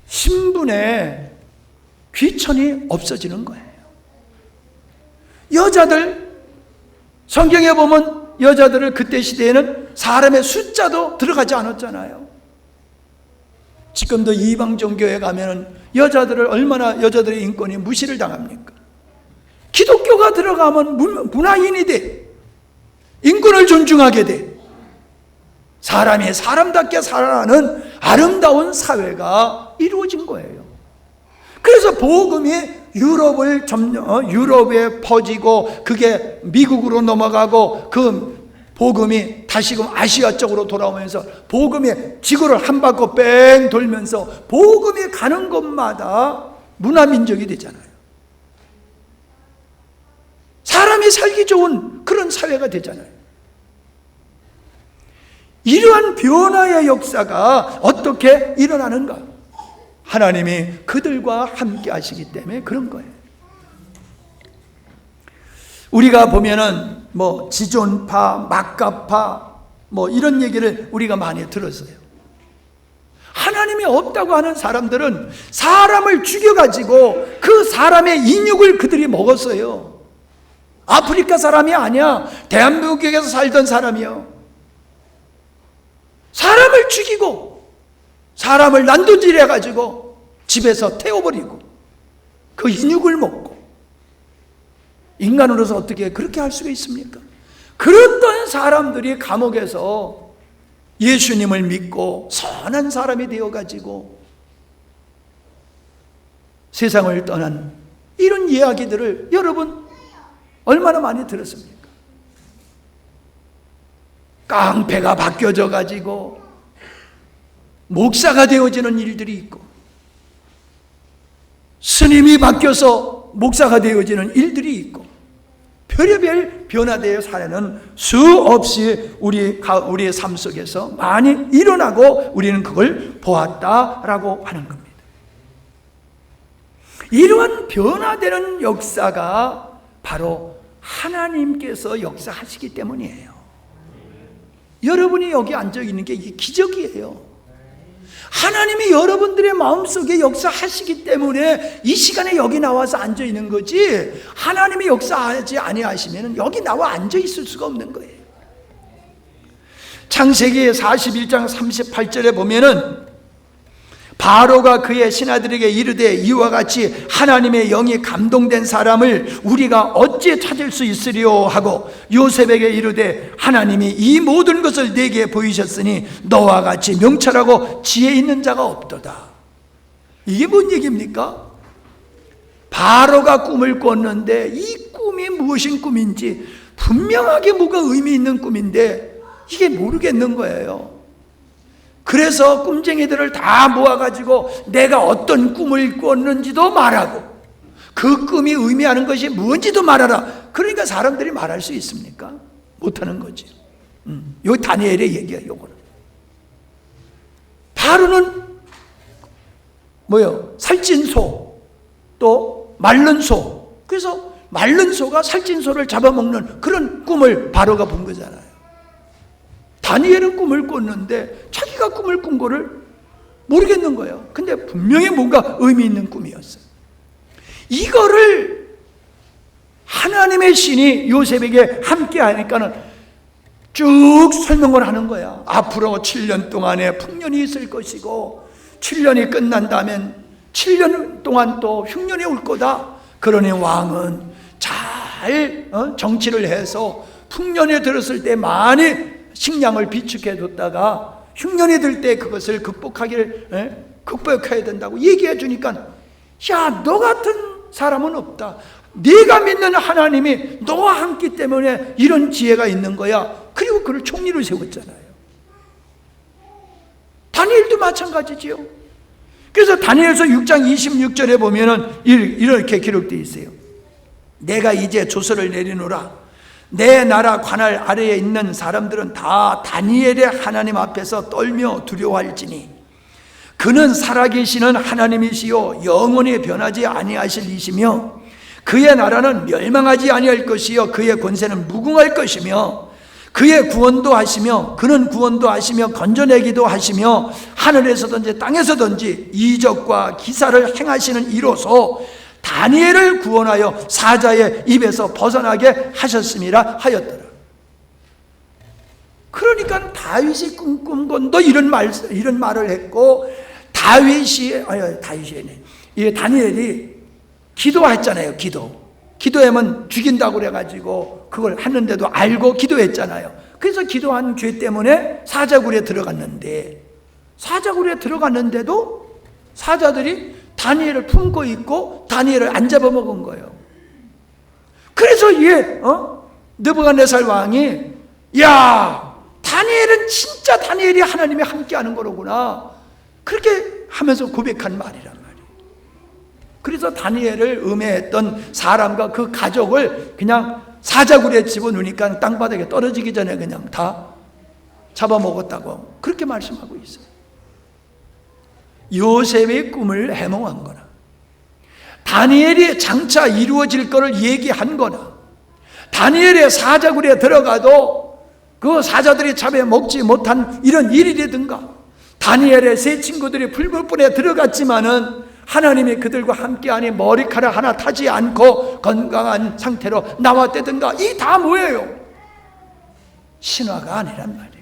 신분의 귀천이 없어지는 거예요. 여자들, 성경에 보면 여자들을 그때 시대에는 사람의 숫자도 들어가지 않았잖아요. 지금도 이방 종교에 가면은 여자들의 인권이 무시를 당합니까? 기독교가 들어가면 문화인이 돼. 인권을 존중하게 돼. 사람이 사람답게 살아가는 아름다운 사회가 이루어진 거예요. 그래서 복음이 유럽에 퍼지고, 그게 미국으로 넘어가고, 그 복음이 다시금 아시아 쪽으로 돌아오면서 복음이 지구를 한 바퀴 뺑 돌면서 복음이 가는 곳마다 문화민족이 되잖아요. 사람이 살기 좋은 그런 사회가 되잖아요. 이러한 변화의 역사가 어떻게 일어나는가? 하나님이 그들과 함께 하시기 때문에 그런 거예요. 우리가 보면은 뭐 지존파, 막가파 뭐 이런 얘기를 우리가 많이 들었어요. 하나님이 없다고 하는 사람들은 사람을 죽여가지고 그 사람의 인육을 그들이 먹었어요. 아프리카 사람이 아니야. 대한민국에서 살던 사람이요. 사람을 죽이고 사람을 난도질해가지고 집에서 태워버리고 그 인육을 먹고, 인간으로서 어떻게 그렇게 할 수가 있습니까? 그랬던 사람들이 감옥에서 예수님을 믿고 선한 사람이 되어가지고 세상을 떠난 이런 이야기들을 여러분 얼마나 많이 들었습니까? 깡패가 바뀌어져 가지고 목사가 되어지는 일들이 있고, 스님이 바뀌어서 목사가 되어지는 일들이 있고, 별의별 변화되어 사는 수없이 우리의 삶 속에서 많이 일어나고 우리는 그걸 보았다라고 하는 겁니다. 이러한 변화되는 역사가 바로 하나님께서 역사하시기 때문이에요. 여러분이 여기 앉아 있는 게 이게 기적이에요. 하나님이 여러분들의 마음속에 역사하시기 때문에 이 시간에 여기 나와서 앉아 있는 거지, 하나님이 역사하지 아니하시면 여기 나와 앉아 있을 수가 없는 거예요. 창세기 41장 38절에 보면은 바로가 그의 신하들에게 이르되 이와 같이 하나님의 영이 감동된 사람을 우리가 어찌 찾을 수 있으리요 하고 요셉에게 이르되 하나님이 이 모든 것을 내게 보이셨으니 너와 같이 명철하고 지혜 있는 자가 없도다. 이게 뭔 얘기입니까? 바로가 꿈을 꿨는데 이 꿈이 무엇인 꿈인지 분명하게 뭐가 의미 있는 꿈인데 이게 모르겠는 거예요. 그래서 꿈쟁이들을 다 모아가지고 내가 어떤 꿈을 꿨는지도 말하고 그 꿈이 의미하는 것이 무엇인지도 말하라. 그러니까 사람들이 말할 수 있습니까? 못하는 거지. 요 다니엘의 얘기야. 요거는 바로는 뭐요? 살찐 소, 또 마른 소. 그래서 마른 소가 살찐 소를 잡아먹는 그런 꿈을 바로가 본 거잖아요. 다니엘은 꿈을 꿨는데 자기가 꿈을 꾼 거를 모르겠는 거예요. 근데 분명히 뭔가 의미 있는 꿈이었어요. 이거를 하나님의 신이 요셉에게 함께 하니까는 쭉 설명을 하는 거야. 앞으로 7년 동안에 풍년이 있을 것이고 7년이 끝난다면 7년 동안 또 흉년이 올 거다. 그러니 왕은 잘 정치를 해서 풍년에 들었을 때 많이 식량을 비축해 뒀다가 흉년이 들 때 그것을 극복해야 된다고 얘기해 주니까, 야, 너 같은 사람은 없다. 네가 믿는 하나님이 너와 함께 때문에 이런 지혜가 있는 거야. 그리고 그를 총리로 세웠잖아요. 다니엘도 마찬가지지요. 그래서 다니엘서 6장 26절에 보면은 이렇게 기록되어 있어요. 내가 이제 조서를 내리노라. 내 나라 관할 아래에 있는 사람들은 다 다니엘의 하나님 앞에서 떨며 두려워할지니 그는 살아계시는 하나님이시요 영원히 변하지 아니하실 이시며 그의 나라는 멸망하지 아니할 것이요 그의 권세는 무궁할 것이며 그의 구원도 하시며 그는 구원도 하시며 건져내기도 하시며 하늘에서든지 땅에서든지 이적과 기사를 행하시는 이로소 다니엘을 구원하여 사자의 입에서 벗어나게 하셨음이라 하였더라. 그러니까 다윗이 꿈꾼 건도 이런 말을 했고, 다니엘이 기도했잖아요. 기도하면 죽인다고 그래가지고 그걸 했는데도 알고 기도했잖아요. 그래서 기도한 죄 때문에 사자굴에 들어갔는데도 사자들이 다니엘을 품고 있고 다니엘을 안 잡아먹은 거예요. 그래서 느부갓네살 왕이, 야, 다니엘은 진짜 다니엘이 하나님이 함께하는 거로구나, 그렇게 하면서 고백한 말이란 말이에요. 그래서 다니엘을 음해했던 사람과 그 가족을 그냥 사자굴에 집어넣으니까 땅바닥에 떨어지기 전에 그냥 다 잡아먹었다고 그렇게 말씀하고 있어요. 요셉의 꿈을 해몽한 거나 다니엘이 장차 이루어질 것을 얘기한 거나 다니엘의 사자굴에 들어가도 그 사자들이 잡아 먹지 못한 이런 일이라든가, 다니엘의 세 친구들이 불불불에 들어갔지만은 하나님이 그들과 함께하니 머리카락 하나 타지 않고 건강한 상태로 나왔다든가, 이 다 뭐예요? 신화가 아니란 말이에요.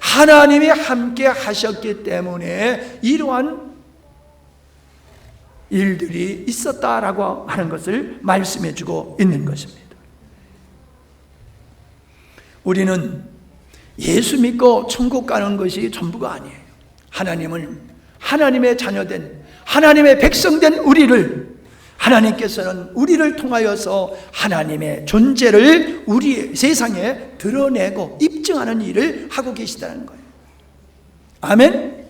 하나님이 함께 하셨기 때문에 이러한 일들이 있었다라고 하는 것을 말씀해 주고 있는 것입니다. 우리는 예수 믿고 천국 가는 것이 전부가 아니에요. 하나님은 하나님의 자녀된, 하나님의 백성된 우리를, 하나님께서는 우리를 통하여서 하나님의 존재를 우리 세상에 드러내고 입증하는 일을 하고 계시다는 거예요. 아멘?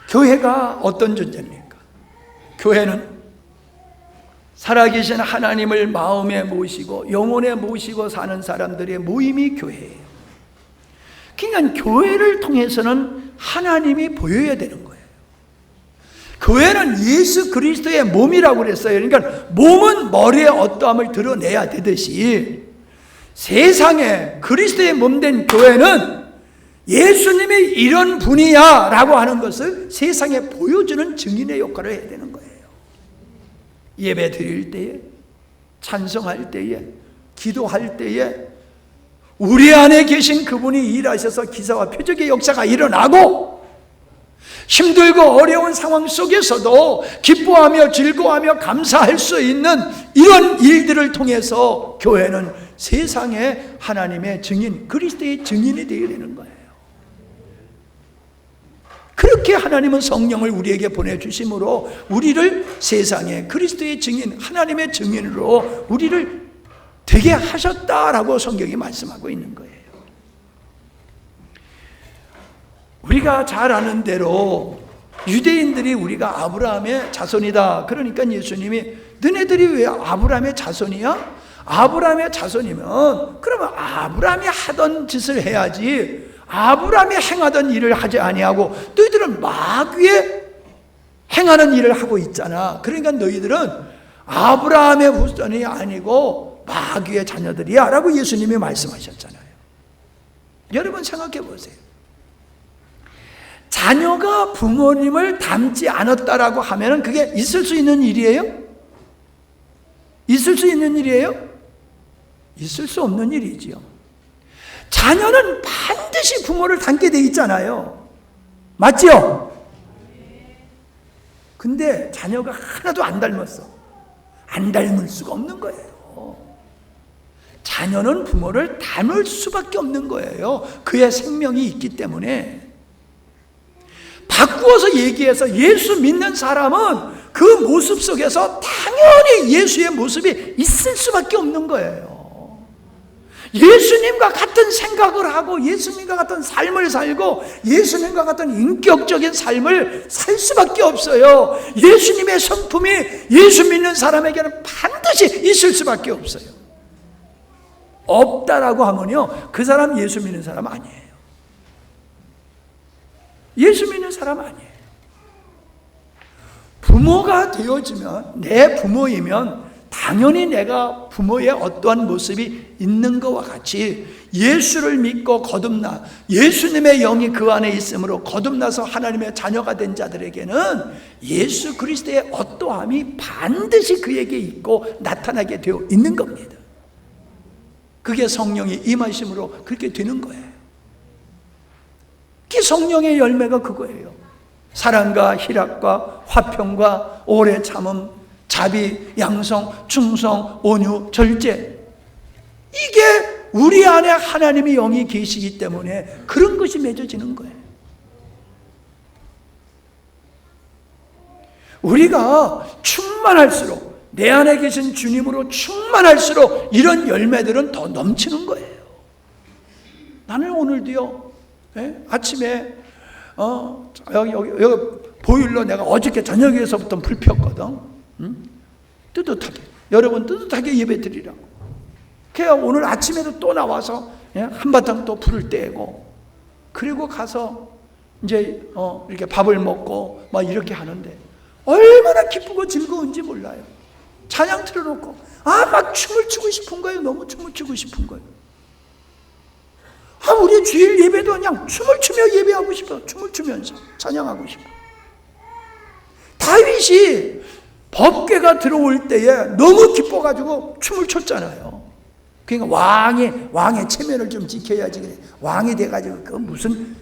교회가 어떤 존재입니까? 교회는 살아계신 하나님을 마음에 모시고 영혼에 모시고 사는 사람들의 모임이 교회예요. 그러니까 교회를 통해서는 하나님이 보여야 되는 거예요. 교회는 예수 그리스도의 몸이라고 그랬어요. 그러니까 몸은 머리의 어떠함을 드러내야 되듯이 세상에 그리스도의 몸된 교회는 예수님이 이런 분이야 라고 하는 것을 세상에 보여주는 증인의 역할을 해야 되는 거예요. 예배 드릴 때에, 찬송할 때에, 기도할 때에 우리 안에 계신 그분이 일하셔서 기사와 표적의 역사가 일어나고, 힘들고 어려운 상황 속에서도 기뻐하며 즐거워하며 감사할 수 있는 이런 일들을 통해서 교회는 세상에 하나님의 증인, 그리스도의 증인이 되어야 되는 거예요. 그렇게 하나님은 성령을 우리에게 보내주심으로 우리를 세상에 그리스도의 증인, 하나님의 증인으로 우리를 되게 하셨다라고 성경이 말씀하고 있는 거예요. 우리가 잘 아는 대로 유대인들이 우리가 아브라함의 자손이다. 그러니까 예수님이 너네들이 왜 아브라함의 자손이야? 아브라함의 자손이면 그러면 아브라함이 하던 짓을 해야지, 아브라함이 행하던 일을 하지 아니하고 너희들은 마귀에 행하는 일을 하고 있잖아. 그러니까 너희들은 아브라함의 후손이 아니고 마귀의 자녀들이야 라고 예수님이 말씀하셨잖아요. 여러분 생각해 보세요. 자녀가 부모님을 닮지 않았다라고 하면 그게 있을 수 있는 일이에요? 있을 수 있는 일이에요? 있을 수 없는 일이지요. 자녀는 반드시 부모를 닮게 돼 있잖아요. 맞죠? 근데 자녀가 하나도 안 닮았어. 안 닮을 수가 없는 거예요. 자녀는 부모를 닮을 수밖에 없는 거예요. 그의 생명이 있기 때문에. 바꾸어서 얘기해서 예수 믿는 사람은 그 모습 속에서 당연히 예수의 모습이 있을 수밖에 없는 거예요. 예수님과 같은 생각을 하고 예수님과 같은 삶을 살고 예수님과 같은 인격적인 삶을 살 수밖에 없어요. 예수님의 성품이 예수 믿는 사람에게는 반드시 있을 수밖에 없어요. 없다라고 하면요, 그 사람 예수 믿는 사람 아니에요. 예수 믿는 사람 아니에요. 부모가 되어지면, 내 부모이면 당연히 내가 부모의 어떠한 모습이 있는 것과 같이 예수를 믿고 거듭나 예수님의 영이 그 안에 있으므로 거듭나서 하나님의 자녀가 된 자들에게는 예수 그리스도의 어떠함이 반드시 그에게 있고 나타나게 되어 있는 겁니다. 그게 성령이 임하심으로 그렇게 되는 거예요. 그 성령의 열매가 그거예요. 사랑과 희락과 화평과 오래 참음, 자비, 양성, 충성, 온유, 절제. 이게 우리 안에 하나님의 영이 계시기 때문에 그런 것이 맺어지는 거예요. 우리가 충만할수록, 내 안에 계신 주님으로 충만할수록 이런 열매들은 더 넘치는 거예요. 나는 오늘도요, 아침에 여기 보일러 내가 어저께 저녁에서부터 불 폈거든. 뜨뜻하게, 여러분 뜨뜻하게 예배 드리라고. 그래야 오늘 아침에도 또 나와서 한바탕 또 불을 떼고, 그리고 가서 이제 이렇게 밥을 먹고 막 이렇게 하는데 얼마나 기쁘고 즐거운지 몰라요. 찬양 틀어놓고 막 춤을 추고 싶은 거예요. 너무 춤을 추고 싶은 거예요. 우리 주일 예배도 그냥 춤을 추며 예배하고 싶어요. 춤을 추면서 찬양하고 싶어요. 다윗이 법궤가 들어올 때에 너무 기뻐가지고 춤을 췄잖아요. 그러니까 왕의 체면을 좀 지켜야지. 그래. 왕이 돼가지고 그 무슨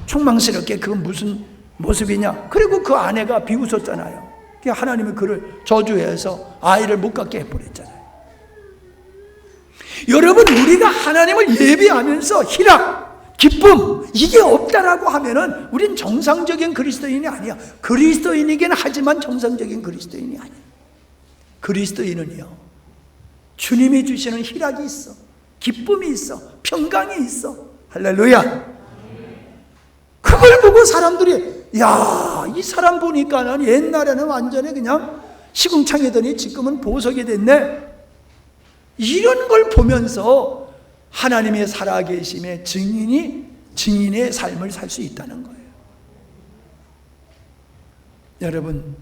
총망스럽게 그건 무슨 모습이냐. 그리고 그 아내가 비웃었잖아요. 하나님이 그를 저주해서 아이를 못 갖게 해버렸잖아요. 여러분, 우리가 하나님을 예배하면서 희락, 기쁨 이게 없다라고 하면은 우린 정상적인 그리스도인이 아니야. 그리스도인이긴 하지만 정상적인 그리스도인이 아니야. 그리스도인은요, 주님이 주시는 희락이 있어, 기쁨이 있어, 평강이 있어. 할렐루야. 그걸 보고 사람들이 이 사람 보니까는 옛날에는 완전히 그냥 시궁창이더니 지금은 보석이 됐네. 이런 걸 보면서 하나님의 살아계심의 증인의 삶을 살 수 있다는 거예요. 여러분,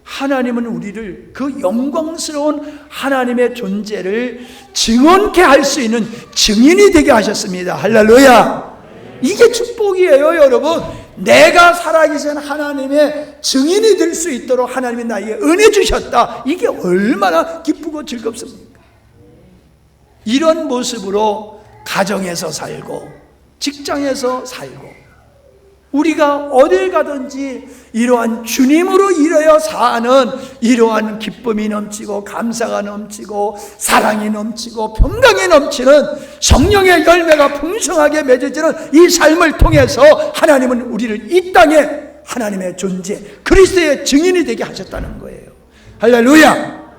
하나님은 우리를 그 영광스러운 하나님의 존재를 증언케 할 수 있는 증인이 되게 하셨습니다. 할렐루야. 이게 축복이에요, 여러분. 내가 살아계신 하나님의 증인이 될 수 있도록 하나님이 나에게 은혜 주셨다. 이게 얼마나 기쁘고 즐겁습니까? 이런 모습으로 가정에서 살고 직장에서 살고 우리가 어딜 가든지 이러한 주님으로 이루어 사는 이러한 기쁨이 넘치고 감사가 넘치고 사랑이 넘치고 평강이 넘치는 성령의 열매가 풍성하게 맺어지는 이 삶을 통해서 하나님은 우리를 이 땅에 하나님의 존재, 그리스도의 증인이 되게 하셨다는 거예요. 할렐루야.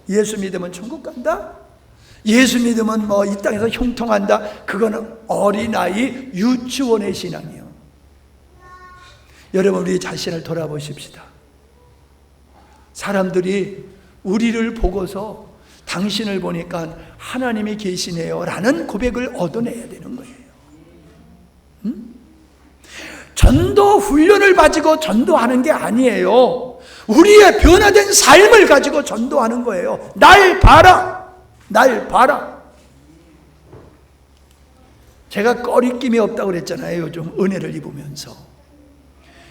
예수 믿으면 천국 간다? 예수 믿으면 이 땅에서 형통한다? 그거는 어린아이 유치원의 신앙이에요. 여러분, 우리 자신을 돌아보십시다. 사람들이 우리를 보고서 당신을 보니까 하나님이 계시네요 라는 고백을 얻어내야 되는 거예요. 전도 훈련을 가지고 전도하는 게 아니에요. 우리의 변화된 삶을 가지고 전도하는 거예요. 날 봐라, 날 봐라. 제가 꺼리낌이 없다고 그랬잖아요. 요즘 은혜를 입으면서.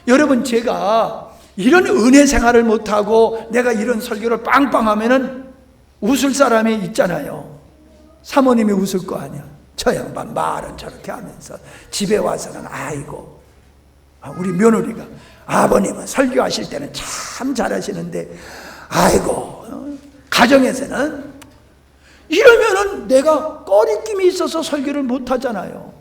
여러분, 제가 이런 은혜 생활을 못하고 내가 이런 설교를 빵빵하면은 웃을 사람이 있잖아요. 사모님이 웃을 거 아니야. 저 양반 말은 저렇게 하면서 집에 와서는 아이고, 우리 며느리가 아버님은 설교하실 때는 참 잘하시는데 아이고, 가정에서는 이러면은 내가 꺼리낌이 있어서 설교를 못하잖아요.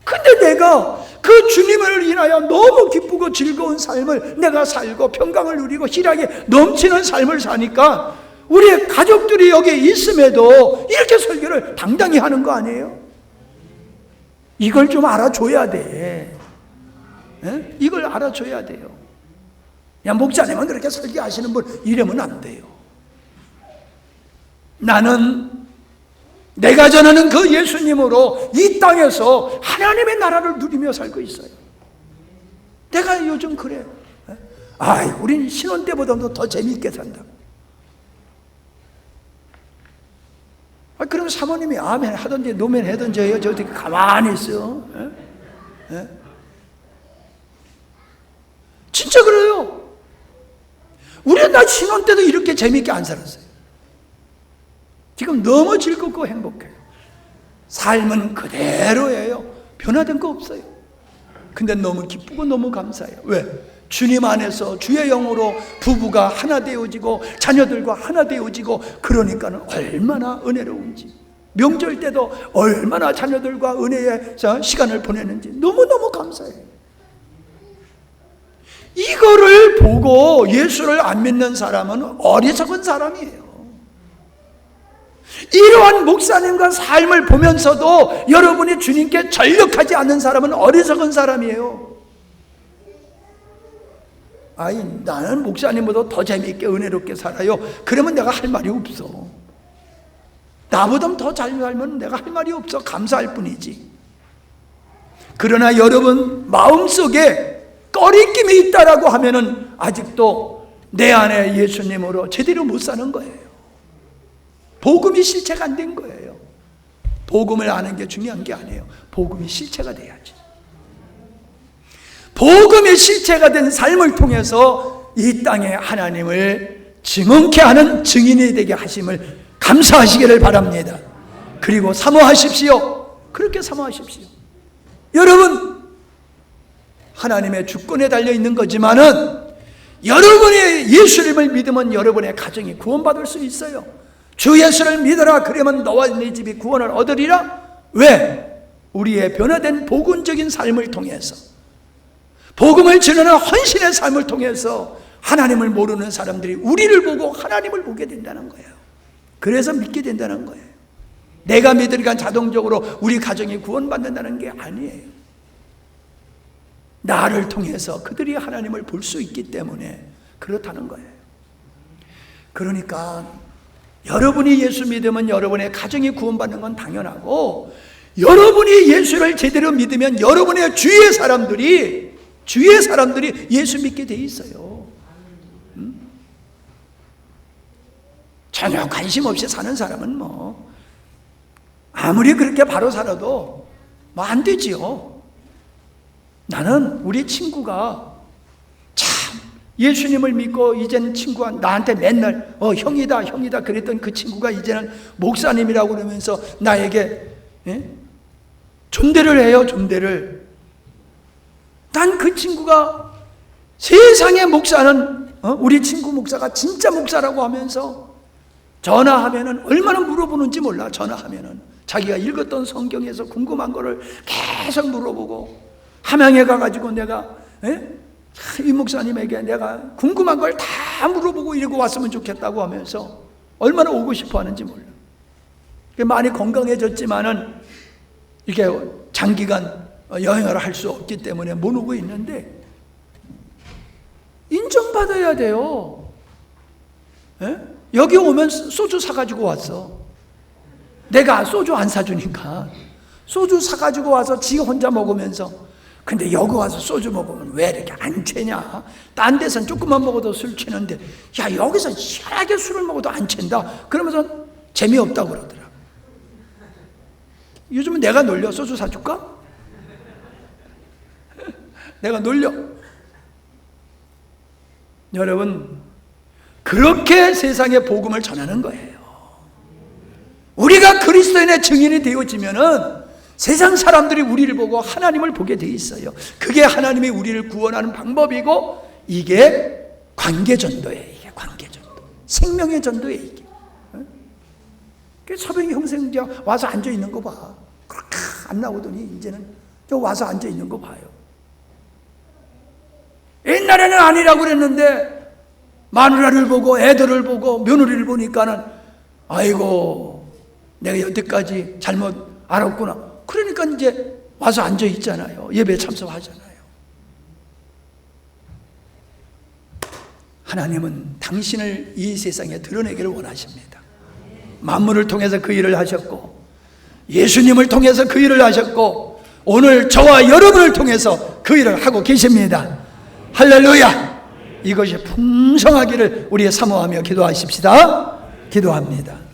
근데 내가 그 주님을 인하여 너무 기쁘고 즐거운 삶을 내가 살고 평강을 누리고 희락이 넘치는 삶을 사니까 우리의 가족들이 여기에 있음에도 이렇게 설교를 당당히 하는 거 아니에요? 이걸 좀 알아줘야 돼. 에? 이걸 알아줘야 돼요. 야, 목사님은 그렇게 설교하시는 분 이러면 안 돼요. 나는 내가 전하는 그 예수님으로 이 땅에서 하나님의 나라를 누리며 살고 있어요. 내가 요즘 그래. 우린 신혼 때보다도 더 재미있게 산다. 그럼 사모님이 아멘 하든지 노멘 하든지 해요. 저 어떻게 가만히 있어요? 진짜 그래요. 우리는 나 신혼 때도 이렇게 재미있게 안 살았어요. 지금 너무 즐겁고 행복해요. 삶은 그대로예요. 변화된 거 없어요. 근데 너무 기쁘고 너무 감사해요. 왜? 주님 안에서 주의 영으로 부부가 하나 되어지고 자녀들과 하나 되어지고 그러니까는 얼마나 은혜로운지, 명절 때도 얼마나 자녀들과 은혜의 시간을 보내는지 너무너무 감사해요. 이거를 보고 예수를 안 믿는 사람은 어리석은 사람이에요. 이러한 목사님과 삶을 보면서도 여러분이 주님께 전력하지 않는 사람은 어리석은 사람이에요. 나는 목사님보다 더 재미있게 은혜롭게 살아요. 그러면 내가 할 말이 없어. 나보다 더 잘 살면 내가 할 말이 없어. 감사할 뿐이지. 그러나 여러분 마음속에 꺼리낌이 있다라고 하면은 아직도 내 안에 예수님으로 제대로 못 사는 거예요. 복음이 실체가 안 된 거예요. 복음을 아는 게 중요한 게 아니에요. 복음이 실체가 돼야지. 복음이 실체가 된 삶을 통해서 이 땅에 하나님을 증언케 하는 증인이 되게 하심을 감사하시기를 바랍니다. 그리고 사모하십시오. 그렇게 사모하십시오. 여러분, 하나님의 주권에 달려있는 거지만은 여러분이 예수님을 믿으면 여러분의 가정이 구원받을 수 있어요. 주 예수를 믿어라, 그러면 너와 네 집이 구원을 얻으리라. 왜? 우리의 변화된 복음적인 삶을 통해서, 복음을 전하는 헌신의 삶을 통해서 하나님을 모르는 사람들이 우리를 보고 하나님을 보게 된다는 거예요. 그래서 믿게 된다는 거예요. 내가 믿으니까 자동적으로 우리 가정이 구원받는다는 게 아니에요. 나를 통해서 그들이 하나님을 볼 수 있기 때문에 그렇다는 거예요. 그러니까 여러분이 예수 믿으면 여러분의 가정이 구원받는 건 당연하고, 여러분이 예수를 제대로 믿으면 여러분의 주위의 사람들이 예수 믿게 돼 있어요. 전혀 관심 없이 사는 사람은 뭐 아무리 그렇게 바로 살아도 뭐 안 되지요. 나는 우리 친구가 참 예수님을 믿고 이제는 친구가 나한테 맨날 형이다 그랬던 그 친구가 이제는 목사님이라고 그러면서 나에게 존대를 해요. 존대를. 난 그 친구가 세상의 목사는 우리 친구 목사가 진짜 목사라고 하면서 전화하면은 얼마나 물어보는지 몰라. 전화하면은 자기가 읽었던 성경에서 궁금한 거를 계속 물어보고, 함양에 가가지고 내가 이 목사님에게 내가 궁금한 걸 다 물어보고 이러고 왔으면 좋겠다고 하면서 얼마나 오고 싶어 하는지 몰라. 많이 건강해졌지만은 이게 장기간 여행을 할 수 없기 때문에 못 오고 있는데, 인정받아야 돼요. 여기 오면 소주 사가지고 왔어. 내가 소주 안 사주니까 소주 사가지고 와서 지 혼자 먹으면서, 근데 여기 와서 소주 먹으면 왜 이렇게 안 취냐? 딴 데선 조금만 먹어도 술 취는데, 야, 여기서 희한하게 술을 먹어도 안 취한다. 그러면서 재미없다고 그러더라. 요즘은 내가 놀려. 소주 사줄까? 내가 놀려. 여러분, 그렇게 세상에 복음을 전하는 거예요. 우리가 그리스도인의 증인이 되어지면은 세상 사람들이 우리를 보고 하나님을 보게 돼 있어요. 그게 하나님이 우리를 구원하는 방법이고, 이게 관계전도예요. 이게 관계전도, 생명의 전도예요. 이게. 서병희 형생 와서 앉아 있는 거 봐. 그렇게 안 나오더니 이제는 저 와서 앉아 있는 거 봐요. 옛날에는 아니라고 그랬는데 마누라를 보고 애들을 보고 며느리를 보니까는 아이고 내가 여태까지 잘못 알았구나. 그러니까 이제 와서 앉아 있잖아요. 예배에 참석하잖아요. 하나님은 당신을 이 세상에 드러내기를 원하십니다. 만물을 통해서 그 일을 하셨고, 예수님을 통해서 그 일을 하셨고, 오늘 저와 여러분을 통해서 그 일을 하고 계십니다. 할렐루야! 이것이 풍성하기를 우리 사모하며 기도하십시다. 기도합니다.